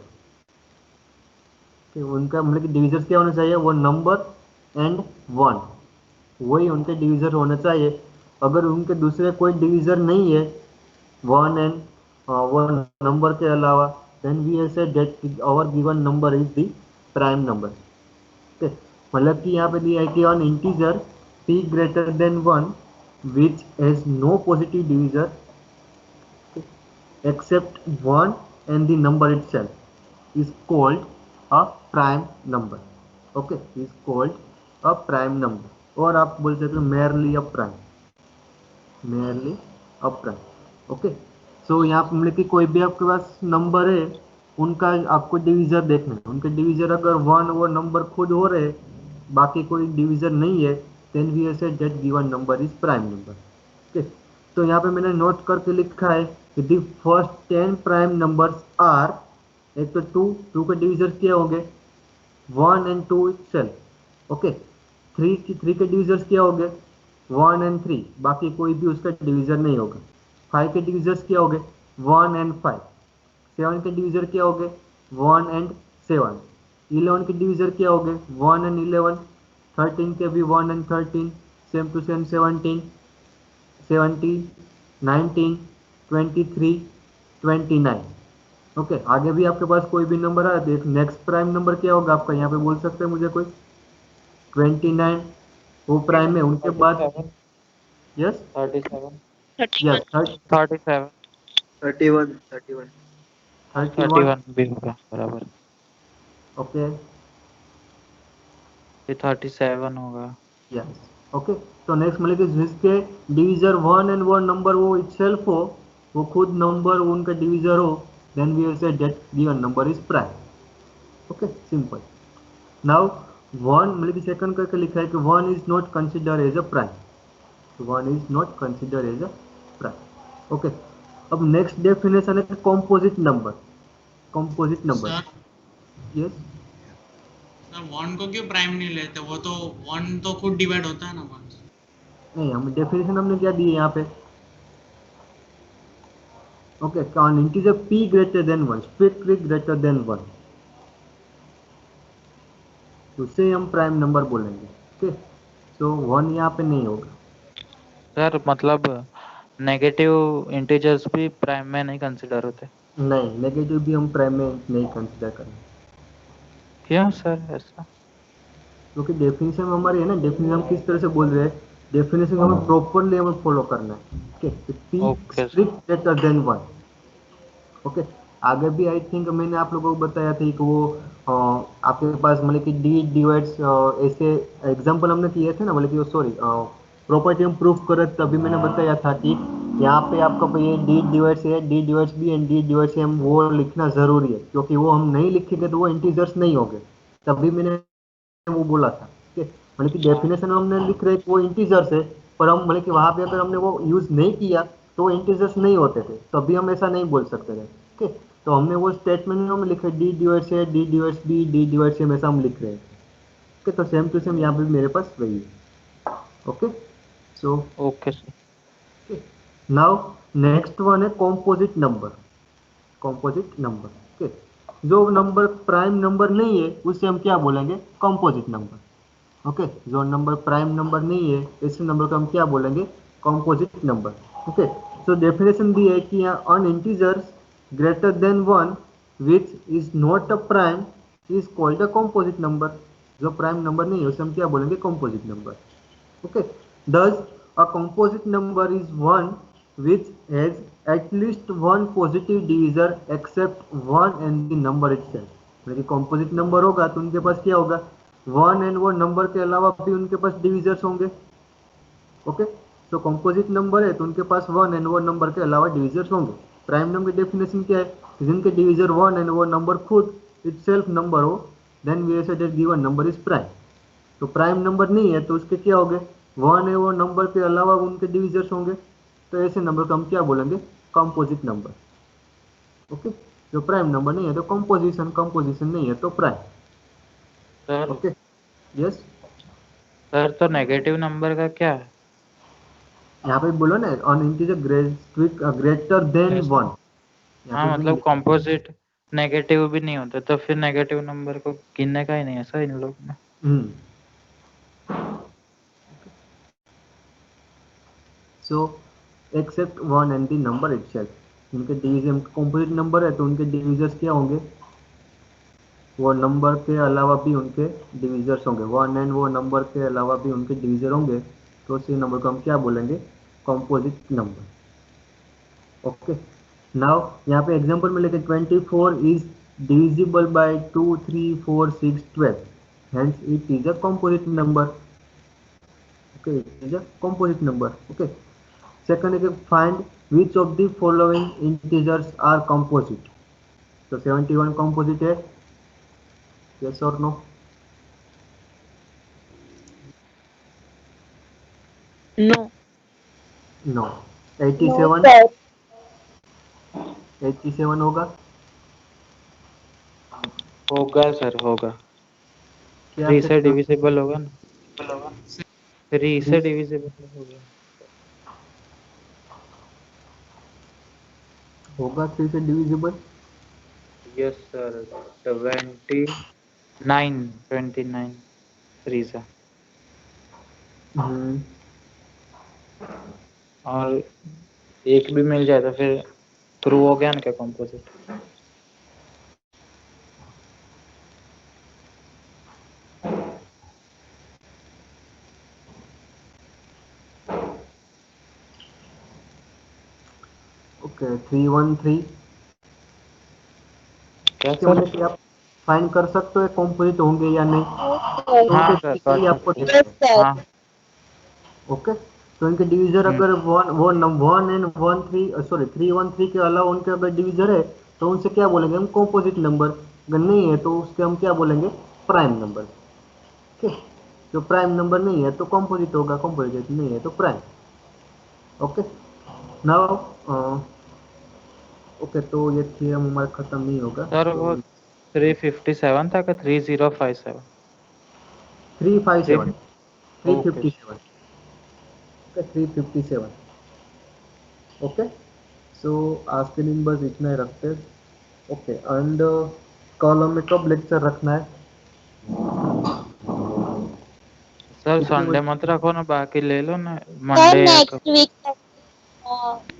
उनका मतलब कि डिविजर क्या होना चाहिए, वो नंबर एंड 1, वही उनके डिविजर होना चाहिए। अगर उनके दूसरे कोई डिविजर नहीं है 1 एंड वो नंबर के अलावा, then we say that our given number is the prime number। okay, मतलब कि यहाँ पे दिया है कि on integer p greater than 1 which has no positive divisor except 1 and the number itself is called a prime number। okay, is called a prime number, और आप बोल सकते हो merely a prime, merely a prime। Okay, so यहाँ पे मतलब कि कोई भी आपके पास नंबर है, उनका आपको डिवीजर देखना है, उनके डिवीजर अगर 1 वो नंबर खुद हो रहे, बाकी कोई डिवीजर नहीं है, then we say that given number is prime number. Okay, तो यहाँ पे मैंने नोट करके लिखा है कि the first 10 prime numbers are, एक तो 2 के डिवीजर क्या होंगे, 1 एंड 2 इटसेल्फ। ओके, 3 के डिवीजर्स क्या होंगे, 1 एंड 3, बाकी कोई भी उसका डिवीजर नहीं होगा। 5 के डिवीजर्स क्या होंगे, 1 एंड 5। 7 के डिवीजर क्या होंगे, 1 एंड 7। 11 के डिवीजर क्या होंगे, 1 एंड 11। 13 के भी 1 एंड 13, सेम टू सेम 17, 19, 23, 29। ओके, आगे भी आपके पास कोई भी नंबर आए तो एक नेक्स्ट प्राइम नंबर क्या होगा आपका, यहाँ पे बोल सकते हैं मुझे कोई, 29 वो प्राइम है। उनके बाद यस 37 यस 37 31 भी होगा बराबर। ओके, ये 37 होगा। यस। ओके, तो नेक्स्ट मतलब कि जिसके डिवीजर 1 एंड 1 नंबर वो इटसेल्फ हो, वो खुद नंबर उनका डिवीजर हो, then we will say that given number is prime. Okay, simple. Now 1 मतलब कि सेकंड करके लिखा है कि 1 is not consider as a prime. 1 is not consider as a prime. Okay, अब नेक्स्ट डेफिनेशन है composite number. Composite number, yes sir 1 को क्यों प्राइम नहीं लेते, वो तो 1 तो खुद डिवाइड होता है ना 1 से। नहीं, हम डेफिनेशन हमने क्या दी है यहाँ पे, okay, on integer p greater than 1, strictly greater than 1, उसे हम प्राइम नंबर बोलेंगे। ओके, सो 1 यहाँ पे नहीं होगा। सर मतलब नेगेटिव इंटीजर्स भी प्राइम में नहीं कंसिडर होते? नहीं, नेगेटिव भी हम प्राइम में नहीं कंसिडर करेंगे। क्यों सर ऐसा? क्योंकि डेफिनेशन हमारी है ना, डेफिनेशन हम किस तरह से बोल रहे हैं, डेफिनेशन हमें प्रॉपरली हमें फॉलो करना है। Okay, p strict greater than 1। Okay, आगे भी आई थिंक मैंने आप लोगों को बताया था कि वो आपके पास मतलब कि डी डिवाइड्स ऐसे एग्जांपल हमने किए थे ना, मतलब कि सॉरी प्रॉपर्टी हम प्रूफ करे, तभी मैंने बताया था कि यहाँ पे आपका ये डी डिवाइड से D divides B and D divide से हम वो लिखना जरूरी है, क्योंकि वो हम नहीं लिखेंगे तो वो इंटीजर्स नहीं होंगे। तभी मैंने वो बोला था, ठीक है। मतलब कि डेफिनेशन में हमने लिख रहे वो इंटीजर्स है, पर हम मतलब कि वहां पे अगर हमने वो यूज नहीं किया तो वो इंटीजर्स नहीं होते थे, तभी हम ऐसा नहीं बोल सकते थे, ठीक है। तो हमने वो स्टेटमेंट में हम लिखे डी डिवाइड से D divides B D divide से ऐसा हम लिख रहे हैं, ठीक है। तो सेम टू सेम यहाँ पे मेरे पास वही है। Okay, so okay sir. Now next one है कॉम्पोजिट नंबर। कॉम्पोजिट नंबर, ठीक है। जो नंबर प्राइम नंबर नहीं है उससे हम क्या बोलेंगे? Composite number. ओके, जो नंबर प्राइम नंबर नहीं है ऐसे नंबर को हम क्या बोलेंगे? Composite number. Okay, so definition दी है कि an integers greater than 1 which is not a prime is called a composite number. जो प्राइम नंबर नहीं है उसे हम क्या बोलेंगे? Composite number. Okay, thus a composite number is one which has at least one positive divisor except one and the number itself। मतलब कि composite number होगा तो उनके पास क्या होगा? वन एंड वो नंबर के अलावा भी उनके पास डिविजर्स होंगे। ओके, तो कंपोजिट नंबर है तो उनके पास वन एंड वो नंबर के अलावा डिविजर्स होंगे। प्राइम नंबर की डेफिनेशन क्या है? जिनके डिविजर वन एंड वो नंबर खुद इटसेल्फ नंबर हो, then we say that given number is prime. तो प्राइम नंबर नहीं है तो उसके क्या हो गए? वन है वो नंबर के अलावा उनके डिविजर्स होंगे, तो ऐसे नंबर को हम क्या बोलेंगे? Composite number. ओके, जो प्राइम नंबर नहीं है तो कंपोजिशन, कंपोजिशन नहीं है तो prime. Sir okay, yes sir, तो नेगेटिव नंबर का क्या है? यहाँ पे बोलो ना on integer greater than Yes. One. हाँ, मतलब कॉम्पोजिट नेगेटिव भी नहीं होता, तो फिर नेगेटिव नंबर को गिनने का ही नहीं है सर इन लोग में। So except one and the number itself, उनके डिवीजन कंपोजिट नंबर है तो उनके डिविजर्स क्या होंगे? वो नंबर के अलावा भी उनके डिविजर्स होंगे। वन एंड वो नंबर के अलावा भी उनके डिविजर होंगे, तो उसी नंबर को हम क्या बोलेंगे? Composite number. ओके, नाउ यहाँ पे एग्जांपल में लेके 24 is divisible by 2 3 4 6 12, hence it is a composite number। okay, it is a composite number। okay, second is find which of the following integers are composite। तो 71 composite है, yes or no? No. No. 87 87 होगा होगा सर, होगा। क्या? 3 से डिविजिबल होगा ना? 3 से डिविजिबल होगा। होगा 3 से डिविजिबल। यस सर, 29 3 से। और एक भी मिल जाए तो फिर थ्रू हो गया ना क्या कंपोजिट? ओके, 313 क्या इसके सर? मतलब कि आप फाइंड कर सकते हो कंपोजिट होंगे या नहीं, तो हाँ उनके सर, डिविजर आपको देखना है। हाँ। ओके, तो इनके डिविजर अगर वन एंड 313 के अलावा उनके अगर डिविजर है तो उनसे क्या बोलेंगे हम? Composite number. अगर नहीं है तो उसके हम क्या बोलेंगे? Prime number. ठीक है, जो प्राइम नंबर नहीं है तो कंपोजिट होगा, कंपोजिट नहीं है तो प्राइम। ओके, नाउ ओके, तो ये थ्योरम हमारा खत्म नहीं होगा सर तो वो 357 था क्या? 3057? 357 ओके 357 ओके 357। ओके, सो आज के दिन बस इतना ही रखते हैं। ओके, एंड कल हमें कब लेक्चर रखना है? सर, कितने संडे बजे? मत रखो ना, बाकी ले लो ना, मंडे या नेक्स्ट वीक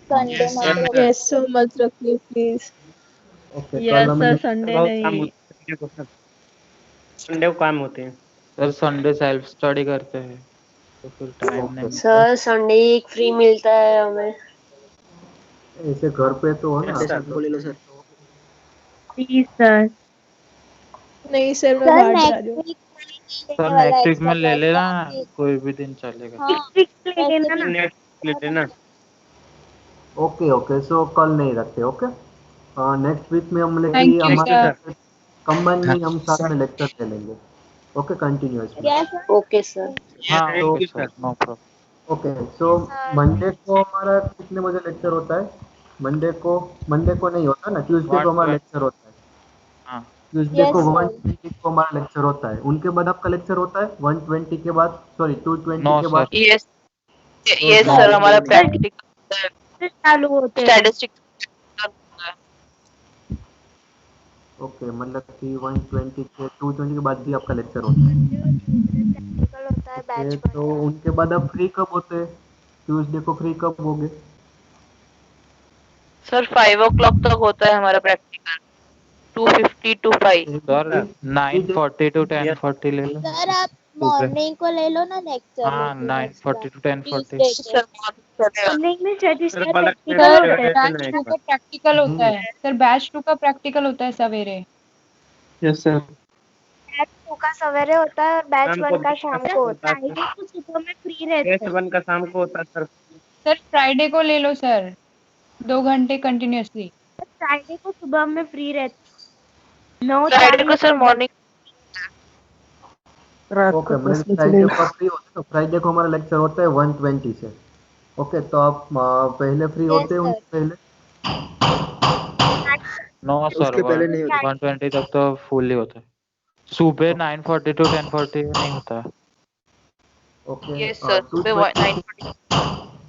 संडे Yes, मत sir. रखो। यस सर, मत रखिए प्लीज। ओके, कल यस हमें सर, संडे नहीं। संडे को काम होते हैं। सर संडे सेल्फ स्टडी करते हैं तो फिर टाइम नहीं मिलता। सर संडे एक फ्री मिलता है हमें। ऐसे घर पे तो हो ना संडे सर बोले लो सर। Please sir. नहीं सर, मैं सर बाहर जा नेक्स्ट रही हूँ। वीक सर नेक्स्ट वीक में ले लेना, कोई भी दिन चलेगा। हाँ, ले वैसे लेना भी ना। नेक्स्ट लेते ना। ओके ओके, सो कल नहीं रखते। ओके, नेक्स्ट वीक में हम Thank you, हमारे कंबाइन हाँ में हम साथ में लेक्चर ले लेंगे। ओके, कंटिन्यूअस में। क्या सर? Okay sir. हाँ तो okay sir, no problem. Okay, so Monday को हमारा कितने बजे लेक्चर होता है? मंडे को नहीं होता ना, ट्यूसडे को हमारा 120। लेक्चर होता है। हाँ ट्यूसडे Yes, को sir. 120 को हमारा लेक्चर होता है। उनके बाद आपका लेक्चर होता है 120 के बाद, सॉरी 220 नो के सर। बाद। यस तो यस सर, हमारा प्रैक्टिकल चालू होते हैं। स्टैटिस्टिक्स ओके, मतलब कि 120 के 220 के बाद भी आपका लेक्चर होता है। प्रैक्टिकल होता है ओके, बैच तो उनके बाद आप फ्री कब होते हैं? ट्यूसडे को फ्री कब होगे? सर 5 o'clock तक होता है हमारा प्रैक्टिकल, 2:50 to 5। सर 9:40 to 10:40 ले लो। सर आप मॉर्निंग को ले लो ना लेक्चर। हाँ 9:40 to 10:40। सर मॉर्निंग में स्टैटिस्टिक्स सर प्रैक्टिकल होता है। बैच 2 का प्रैक्टिकल होता है सर, बैच 2 का प्रैक्टिकल होता है सवेरे। Yes sir. बैच 2 का सवेरे होता है और बैच 1 का शाम को होता है। फ्राइडे को सुबह में फ्री रहते हैं। 1 का शाम को होता है सर फ्राइडे को ले लो सर, 2 घंटे कंटिन्यूअसली। फ्राइडे को सुबह में फ्री रहते हैं। फ्राइडे को 9:40 सर मॉर्निंग रात ओके, को 10 मतलब बजे ले फ्राइडे लो। को आप फ्री होते हो, फ्राइडे को हमारा लेक्चर होता है 120 से। ओके, तो आप पहले फ्री होते हैं उनसे पहले? नो सर, उसके पहले नहीं होता। 120 तक तो फुल ही होता है। सुबह 9:40 to 10:40 नहीं होता है। ओके, यस सर, सुबह 9:40।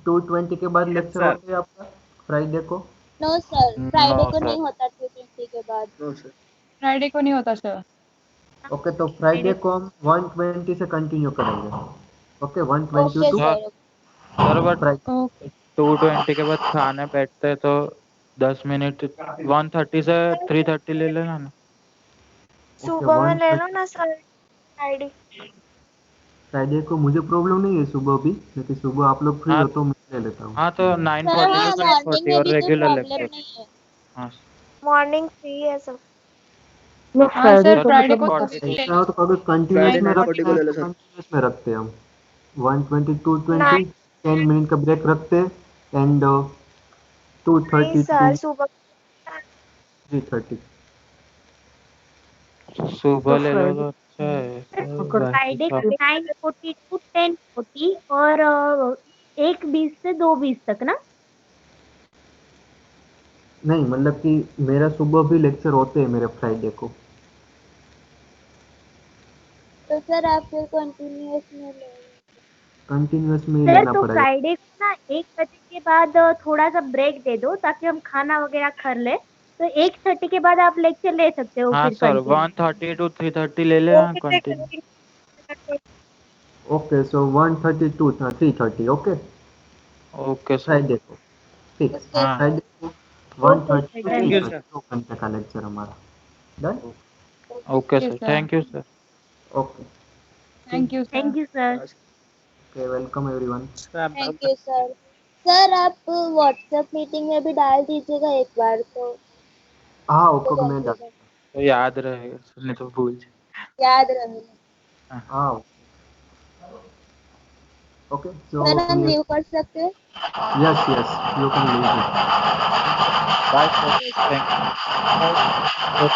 220 के बाद लेक्चर होते हैं आपका फ्राइडे को? नो सर, नो फ्राइडे को सर। नहीं होता 220 के बाद। No sir. फ्राइडे को नहीं होता सर। ओके, तो फ्राइडे को हम 120 से कंटिन्यू करेंगे। Okay, 120 okay too sir. Sir but Friday. 220 के बाद खाने बैठते हैं तो 10 मिनट 1:30 से 3:30 ले लेना ना। सुबह में ले लो ना सर फ्राइडे। फ्राइडे को मुझे प्रॉब्लम नहीं है सुबह भी, लेकिन सुबह आप लोग फ्री हाँ हो तो मैं ले लेता हूँ। हाँ, तो सर 9:40 हाँ, to मॉर्निंग 10:40 में और भी कोई रेगुलर प्रॉब्लम लेक्चर। नहीं है। हाँ मॉर्निंग फ्री है सब। नो हाँ फ्राइडे सर, को फ्राइडे मतलब को सर ऐसा हो तो अगर कंटिन्यूस फ्राइडे में 9:40 रखते को हैं ले लो तो सर। कंटिन्यूस में रखते हैं हम 120 220 10 मिनट का ब्रेक रखते हैं एंड 2:30 सर to सुबह 3:30। सुबह ले लो फ्राइडे तो अच्छा है सर। बाकी फ्राइडे को सब 9:40 to 10:40 और 1:20 से 2:20 तक ना। नहीं, मतलब कि मेरा सुबह भी लेक्चर होते हैं मेरे फ्राइडे को। तो सर आप फिर कंटिन्यूअस में ले लो। कंटिन्यूस में ही सर लेना तो पड़ेगा। फ्राइडे को ना 1 बजे के बाद थोड़ा सा ब्रेक दे दो ताकि हम खाना वगैरह कर ले। तो 1:30 के बाद आप लेक्चर ले सकते हो हाँ फिर सर, कंटिन्यू। 1:30 to 3:30 ले लेना continue. Okay, so 1:30 to 3:30। Okay, okay sir. Friday को फिक्स। हाँ फ्राइडे को ओके 1:30 सर, to डन। 3:30 2 घंटे का लेक्चर हमारा done. Okay sir, thank you sir. Okay, thank you sir. Thank you sir. Okay, welcome everyone. Thank you sir. Sir आप व्हाट्सएप मीटिंग में भी डाल दीजिएगा एक बार तो हाँ, ओके, मैं तो याद रहेगा सर, नहीं तो भूल जाए। याद रहेगा। हाँ, ओके, सो सर हम लीव कर सकते हैं? Yes yes, you can leave it. Bye sir, thank you.